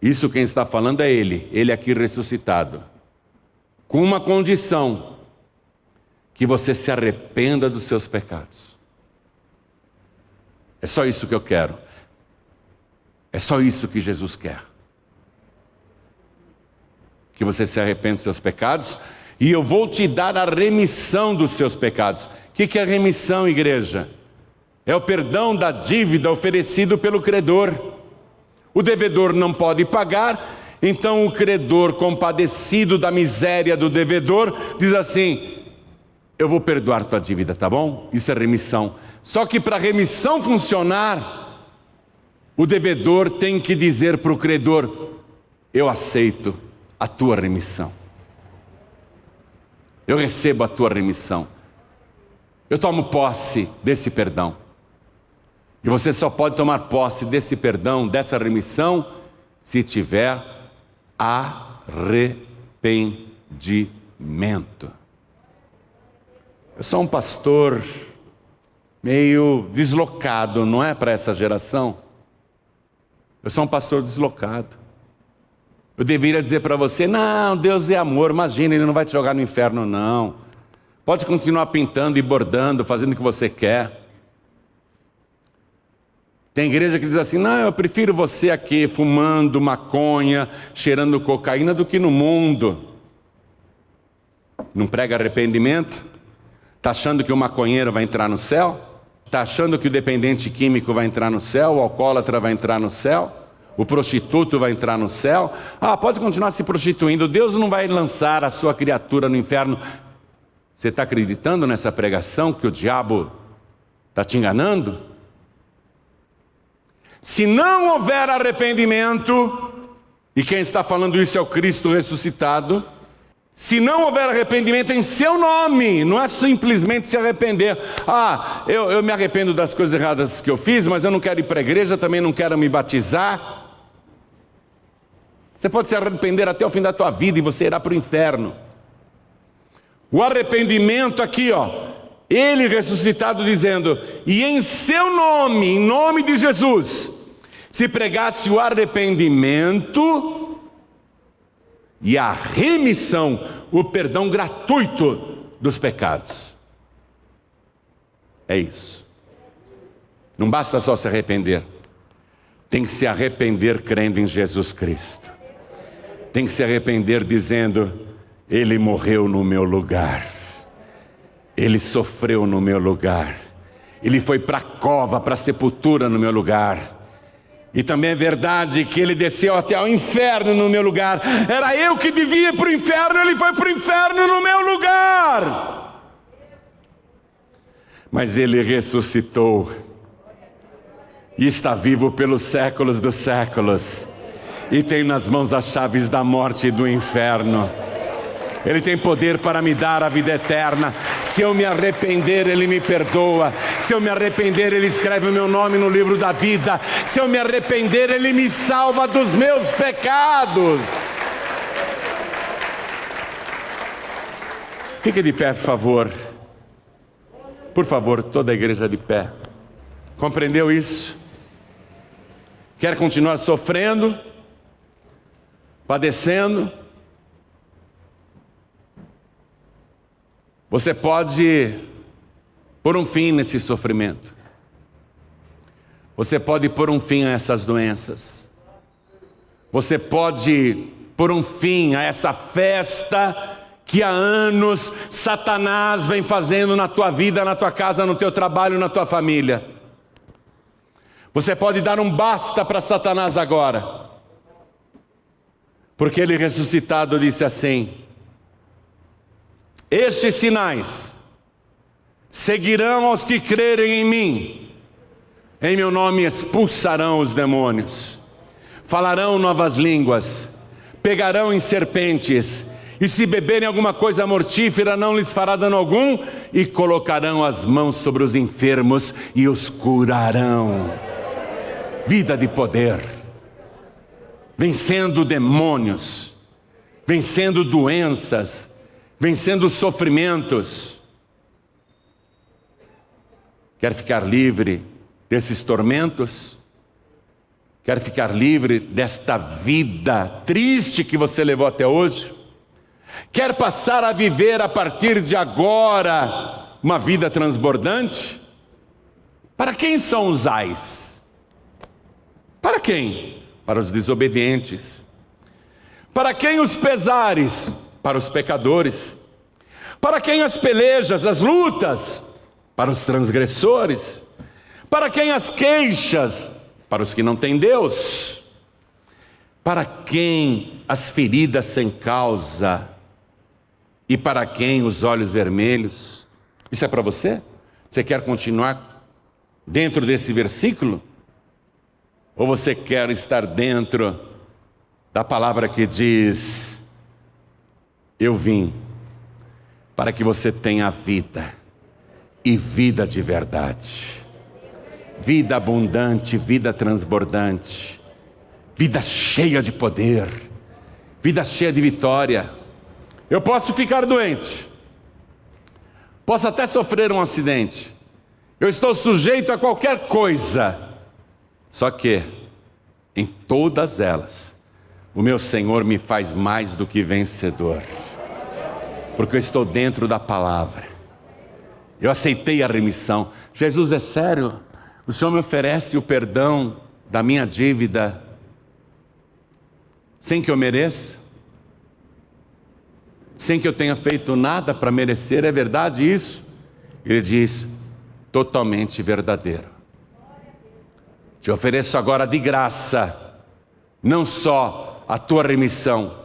Isso quem está falando é Ele aqui ressuscitado. Com uma condição: que você se arrependa dos seus pecados. É só isso que eu quero. É só isso que Jesus quer. Que você se arrependa dos seus pecados, e eu vou te dar a remissão dos seus pecados. O que é remissão, igreja? É o perdão da dívida oferecido pelo credor. O devedor não pode pagar, então o credor, compadecido da miséria do devedor, diz assim: eu vou perdoar tua dívida, tá bom? Isso é remissão. Só que para a remissão funcionar, o devedor tem que dizer para o credor: eu aceito a tua remissão. Eu recebo a tua remissão. Eu tomo posse desse perdão. E você só pode tomar posse desse perdão, dessa remissão, se tiver arrependimento. Eu sou um pastor meio deslocado, não é, para essa geração? Eu sou um pastor deslocado. Eu deveria dizer para você: não, Deus é amor, imagina, Ele não vai te jogar no inferno, não. Pode continuar pintando e bordando, fazendo o que você quer. Tem igreja que diz assim: não, eu prefiro você aqui fumando maconha, cheirando cocaína, do que no mundo. Não prega arrependimento? Está achando que o maconheiro vai entrar no céu? Está achando que o dependente químico vai entrar no céu? O alcoólatra vai entrar no céu? O prostituto vai entrar no céu? Ah, pode continuar se prostituindo. Deus não vai lançar a sua criatura no inferno. Você está acreditando nessa pregação que o diabo está te enganando? Se não houver arrependimento, e quem está falando isso é o Cristo ressuscitado, Se não houver arrependimento em seu nome, não é simplesmente se arrepender. Eu me arrependo das coisas erradas que eu fiz, mas eu não quero ir para a igreja, também não quero me batizar. Você pode se arrepender até o fim da tua vida e você irá para o inferno. O arrependimento aqui, ele ressuscitado dizendo, e em seu nome, em nome de Jesus, se pregasse o arrependimento e a remissão, o perdão gratuito dos pecados. É isso. Não basta só se arrepender. Tem que se arrepender crendo em Jesus Cristo. Tem que se arrepender dizendo, Ele morreu no meu lugar. Ele sofreu no meu lugar. Ele foi para a cova, para a sepultura no meu lugar. E também é verdade que Ele desceu até ao inferno no meu lugar. Era eu que devia ir para o inferno, Ele foi para o inferno no meu lugar. Mas Ele ressuscitou. E está vivo pelos séculos dos séculos. E tem nas mãos as chaves da morte e do inferno. Ele tem poder para me dar a vida eterna. Se eu me arrepender, Ele me perdoa. Se eu me arrepender, Ele escreve o meu nome no livro da vida. Se eu me arrepender, Ele me salva dos meus pecados. Fique de pé, por favor. Por favor, toda a igreja de pé. Compreendeu isso? Quer continuar sofrendo? Padecendo? Você pode pôr um fim nesse sofrimento. Você pode pôr um fim a essas doenças. Você pode pôr um fim a essa festa que há anos Satanás vem fazendo na tua vida, na tua casa, no teu trabalho, na tua família. Você pode dar um basta para Satanás agora. Porque Ele ressuscitado disse assim, estes sinais seguirão aos que crerem em mim. Em meu nome expulsarão os demônios. Falarão novas línguas. Pegarão em serpentes. E se beberem alguma coisa mortífera, não lhes fará dano algum. E colocarão as mãos sobre os enfermos e os curarão. Vida de poder. Vencendo demônios. Vencendo doenças. Vencendo sofrimentos. Quer ficar livre desses tormentos? Quer ficar livre desta vida triste que você levou até hoje? Quer passar a viver a partir de agora uma vida transbordante? Para quem são os ais? Para quem? Para os desobedientes. Para quem os pesares? Para os pecadores. Para quem as pelejas, as lutas? Para os transgressores. Para quem as queixas? Para os que não têm Deus. Para quem as feridas sem causa? E para quem os olhos vermelhos? Isso é para você? Você quer continuar dentro desse versículo? Ou você quer estar dentro da palavra que diz: eu vim para que você tenha vida, e vida de verdade, vida abundante, vida transbordante, vida cheia de poder, vida cheia de vitória. Eu posso ficar doente, posso até sofrer um acidente, eu estou sujeito a qualquer coisa, só que em todas elas o meu Senhor me faz mais do que vencedor, porque eu estou dentro da palavra. Eu aceitei a remissão. Jesus, é sério? O Senhor me oferece o perdão da minha dívida sem que eu mereça? Sem que eu tenha feito nada para merecer? É verdade isso? Ele diz, totalmente verdadeiro. Te ofereço agora de graça, não só a tua remissão,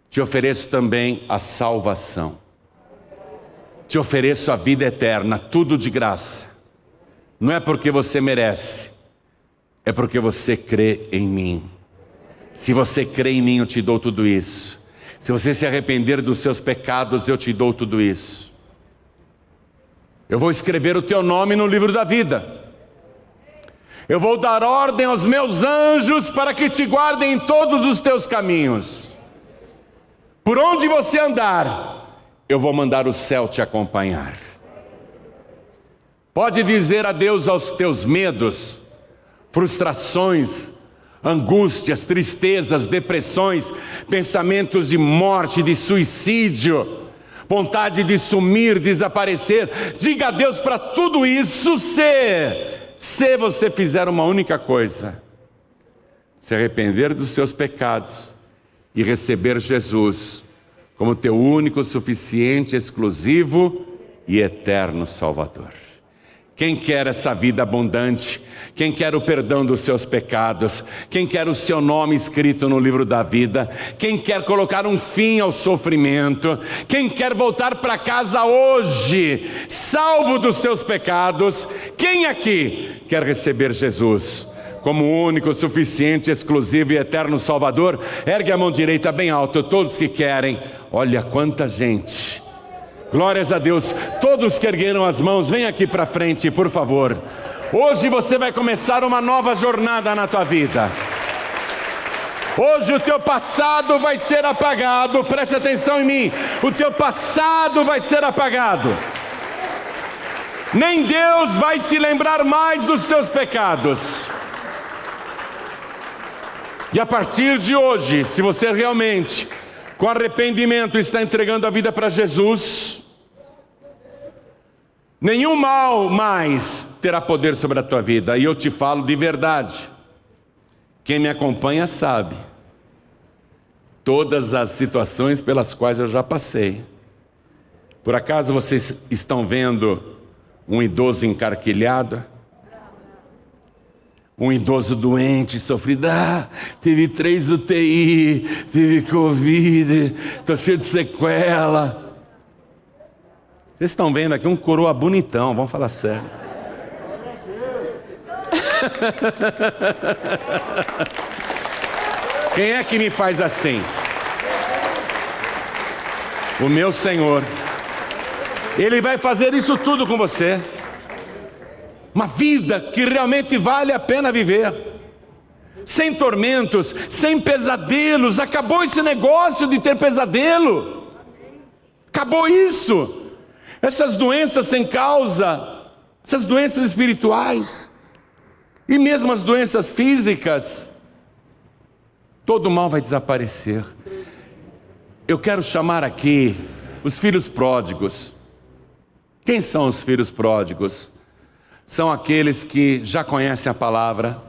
te ofereço também a salvação. Te ofereço a vida eterna, tudo de graça. Não é porque você merece, é porque você crê em mim. Se você crê em mim, eu te dou tudo isso. Se você se arrepender dos seus pecados, eu te dou tudo isso. Eu vou escrever o teu nome no livro da vida. Eu vou dar ordem aos meus anjos para que te guardem em todos os teus caminhos. Por onde você andar, eu vou mandar o céu te acompanhar. Pode dizer adeus aos teus medos, frustrações, angústias, tristezas, depressões, pensamentos de morte, de suicídio, vontade de sumir, desaparecer. Diga adeus para tudo isso se você fizer uma única coisa: se arrepender dos seus pecados e receber Jesus como teu único, suficiente, exclusivo e eterno Salvador. Quem quer essa vida abundante? Quem quer o perdão dos seus pecados? Quem quer o seu nome escrito no livro da vida? Quem quer colocar um fim ao sofrimento? Quem quer voltar para casa hoje, salvo dos seus pecados? Quem aqui quer receber Jesus como o único, suficiente, exclusivo e eterno Salvador? Ergue a mão direita bem alto, todos que querem. Olha quanta gente. Glórias a Deus. Todos que ergueram as mãos, vem aqui para frente, por favor. Hoje você vai começar uma nova jornada na tua vida. Hoje o teu passado vai ser apagado. Preste atenção em mim. O teu passado vai ser apagado. Nem Deus vai se lembrar mais dos teus pecados. E a partir de hoje, se você realmente, com arrependimento, está entregando a vida para Jesus, nenhum mal mais terá poder sobre a tua vida. E eu te falo de verdade. Quem me acompanha sabe todas as situações pelas quais eu já passei. Por acaso vocês estão vendo um idoso encarquilhado? Um idoso doente, sofrido, teve 3 UTI, teve Covid, estou cheio de sequela. Vocês estão vendo aqui um coroa bonitão, vamos falar sério. Quem é que me faz assim? O meu Senhor. Ele vai fazer isso tudo com você. Uma vida que realmente vale a pena viver. Sem tormentos, sem pesadelos. Acabou esse negócio de ter pesadelo. Acabou isso. Essas doenças sem causa, essas doenças espirituais, e mesmo as doenças físicas, todo o mal vai desaparecer. Eu quero chamar aqui os filhos pródigos. Quem são os filhos pródigos? São aqueles que já conhecem a palavra,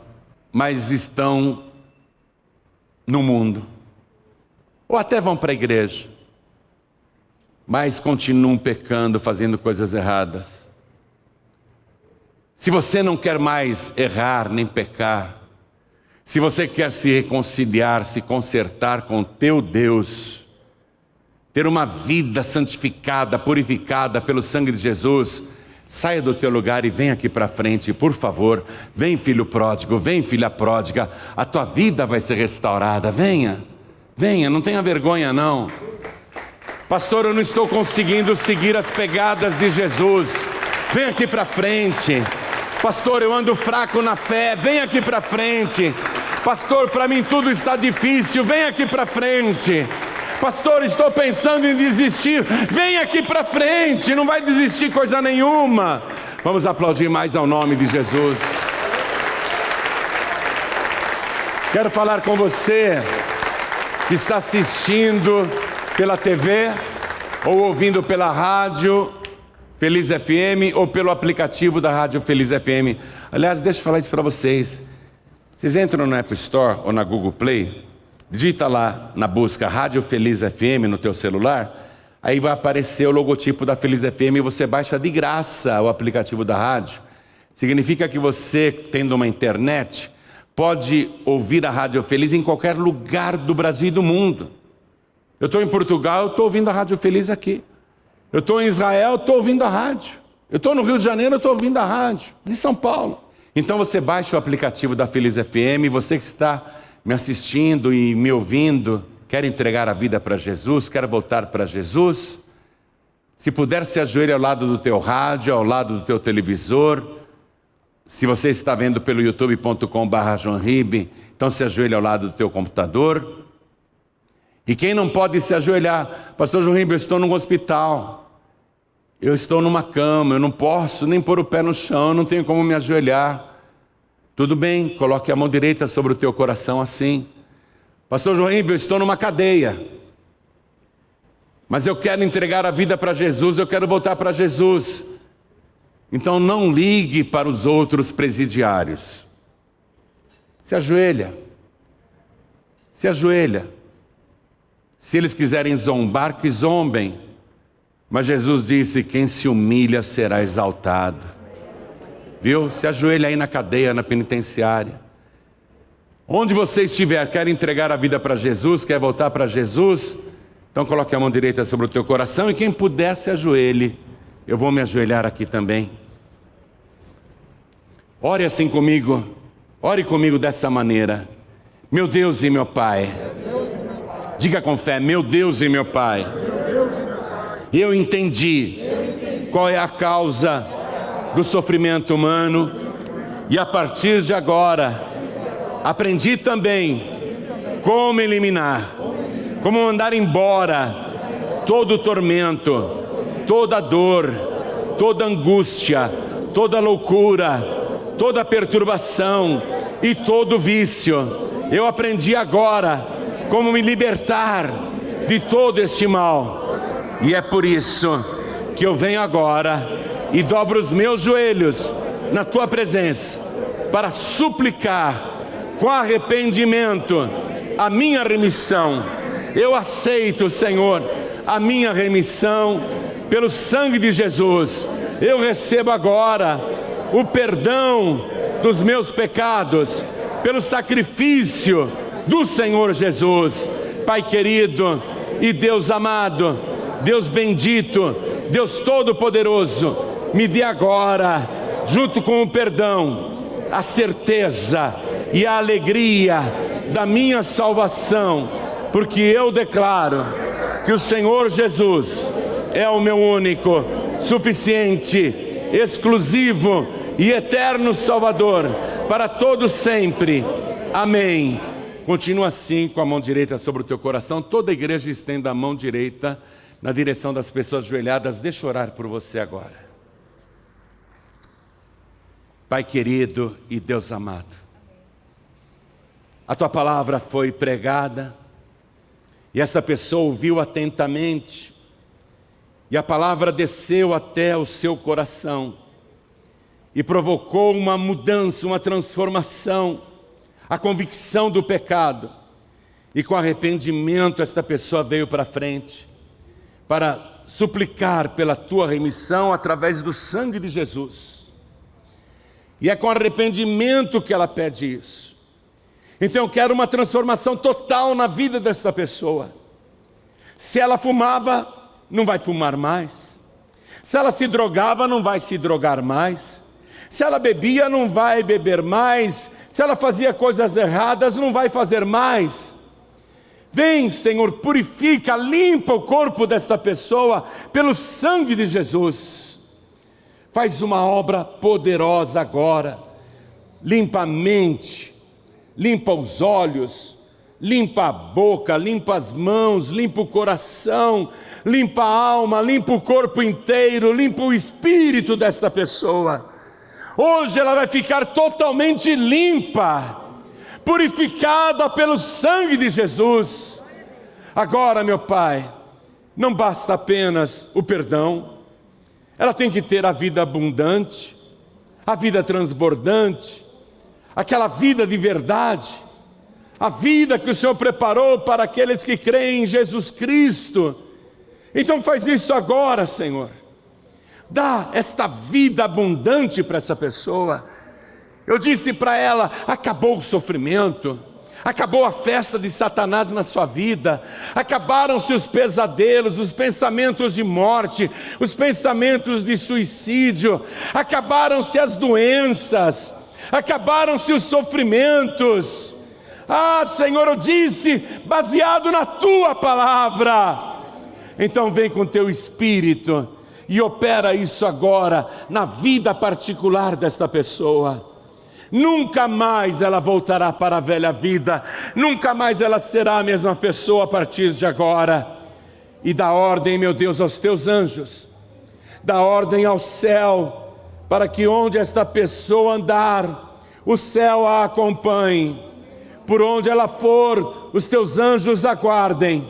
mas estão no mundo, ou até vão para a igreja, mas continuam pecando, fazendo coisas erradas. Se você não quer mais errar nem pecar, se você quer se reconciliar, se consertar com teu Deus, ter uma vida santificada, purificada pelo sangue de Jesus, saia do teu lugar e vem aqui para frente, por favor. Vem, filho pródigo, vem, filha pródiga, a tua vida vai ser restaurada. Venha, venha, não tenha vergonha não. Pastor, eu não estou conseguindo seguir as pegadas de Jesus. Vem aqui para frente. Pastor, eu ando fraco na fé. Vem aqui para frente. Pastor, para mim tudo está difícil. Vem aqui para frente. Pastor, estou pensando em desistir. Vem aqui para frente. Não vai desistir coisa nenhuma. Vamos aplaudir mais ao nome de Jesus. Quero falar com você que está assistindo pela TV ou ouvindo pela rádio Feliz FM ou pelo aplicativo da rádio Feliz FM. Aliás, deixa eu falar isso para vocês. Vocês entram no Apple Store ou na Google Play, digita lá na busca Rádio Feliz FM no teu celular, aí vai aparecer o logotipo da Feliz FM e você baixa de graça o aplicativo da rádio. Significa que você, tendo uma internet, pode ouvir a Rádio Feliz em qualquer lugar do Brasil e do mundo. Eu estou em Portugal, eu estou ouvindo a Rádio Feliz aqui. Eu estou em Israel, eu estou ouvindo a rádio. Eu estou no Rio de Janeiro, eu estou ouvindo a rádio. De São Paulo. Então você baixa o aplicativo da Feliz FM, você que está me assistindo e me ouvindo Quer entregar a vida para Jesus? Quer voltar para Jesus? Se puder, se ajoelhe ao lado do teu rádio, ao lado do teu televisor. Se você está vendo pelo youtube.com/joãorib, então se ajoelhe ao lado do teu computador. E quem não pode se ajoelhar, pastor João Ribeiro, eu estou num hospital, eu estou numa cama, eu não posso nem pôr o pé no chão, eu não tenho como me ajoelhar. Tudo bem, coloque a mão direita sobre o teu coração assim. Pastor João Ribeiro, eu estou numa cadeia, mas eu quero entregar a vida para Jesus, eu quero voltar para Jesus. Então não ligue para os outros presidiários. Se ajoelha. Se ajoelha. Se eles quiserem zombar, que zombem. Mas Jesus disse, quem se humilha será exaltado. Viu? Se ajoelha aí na cadeia, na penitenciária. Onde você estiver, quer entregar a vida para Jesus, quer voltar para Jesus, então coloque a mão direita sobre o teu coração e quem puder se ajoelhe. Eu vou me ajoelhar aqui também. Ore assim comigo. Ore comigo dessa maneira. Meu Deus e meu Pai. Diga com fé, meu Deus e meu Pai. Eu entendi qual é a causa do sofrimento humano e a partir de agora aprendi também como eliminar, como mandar embora todo o tormento, toda dor, toda angústia, toda loucura, toda perturbação e todo vício. Eu aprendi agora como me libertar de todo este mal. E é por isso que eu venho agora e dobro os meus joelhos na tua presença para suplicar com arrependimento a minha remissão. Eu aceito, Senhor, a minha remissão pelo sangue de Jesus. Eu recebo agora o perdão dos meus pecados pelo sacrifício do Senhor Jesus. Pai querido e Deus amado, Deus bendito, Deus todo-poderoso, me dê agora, junto com o perdão, a certeza e a alegria da minha salvação, porque eu declaro que o Senhor Jesus é o meu único, suficiente, exclusivo e eterno Salvador para todos sempre. Amém. Continua assim com a mão direita sobre o teu coração. Toda a igreja estenda a mão direita na direção das pessoas ajoelhadas. Deixa eu orar por você agora. Pai querido e Deus amado, a tua palavra foi pregada e essa pessoa ouviu atentamente e a palavra desceu até o seu coração e provocou uma mudança, uma transformação, a convicção do pecado. E com arrependimento esta pessoa veio para frente para suplicar pela tua remissão através do sangue de Jesus. E é com arrependimento que ela pede isso. Então eu quero uma transformação total na vida desta pessoa. Se ela fumava, não vai fumar mais. Se ela se drogava, não vai se drogar mais. Se ela bebia, não vai beber mais. Se ela fazia coisas erradas, não vai fazer mais. Vem, Senhor, purifica, limpa o corpo desta pessoa pelo sangue de Jesus. Faz uma obra poderosa agora. Limpa a mente, limpa os olhos, limpa a boca, limpa as mãos, limpa o coração, limpa a alma, limpa o corpo inteiro, limpa o espírito desta pessoa. Hoje ela vai ficar totalmente limpa, purificada pelo sangue de Jesus. Agora, meu Pai, não basta apenas o perdão, ela tem que ter a vida abundante, a vida transbordante, aquela vida de verdade, a vida que o Senhor preparou para aqueles que creem em Jesus Cristo. Então faz isso agora, Senhor. Dá esta vida abundante para essa pessoa. Eu disse para ela, acabou o sofrimento, acabou a festa de Satanás na sua vida, acabaram-se os pesadelos, os pensamentos de morte, os pensamentos de suicídio, acabaram-se as doenças, acabaram-se os sofrimentos. Ah, Senhor, eu disse, baseado na tua palavra. Então vem com teu Espírito e opera isso agora na vida particular desta pessoa. Nunca mais ela voltará para a velha vida, nunca mais ela será a mesma pessoa a partir de agora. E dá ordem, meu Deus, aos teus anjos, dá ordem ao céu, para que onde esta pessoa andar, o céu a acompanhe. Por onde ela for, os teus anjos aguardem.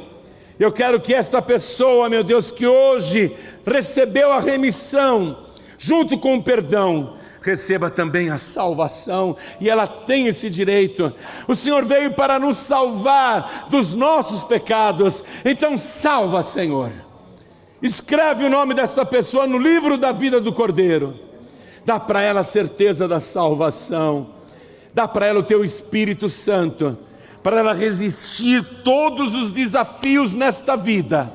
Eu quero que esta pessoa, meu Deus, que hoje recebeu a remissão, junto com o perdão, receba também a salvação, e ela tem esse direito. O Senhor veio para nos salvar dos nossos pecados, então salva, Senhor. Escreve o nome desta pessoa no livro da vida do Cordeiro, dá para ela a certeza da salvação, dá para ela o teu Espírito Santo, para ela resistir todos os desafios nesta vida.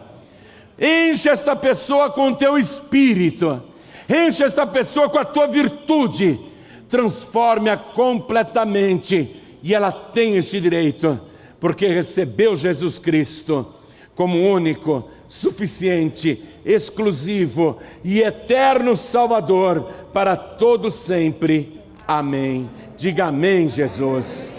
Enche esta pessoa com o teu Espírito, enche esta pessoa com a tua virtude, transforme-a completamente, e ela tem esse direito, porque recebeu Jesus Cristo como único, suficiente, exclusivo e eterno Salvador para todo sempre. Amém. Diga amém, Jesus.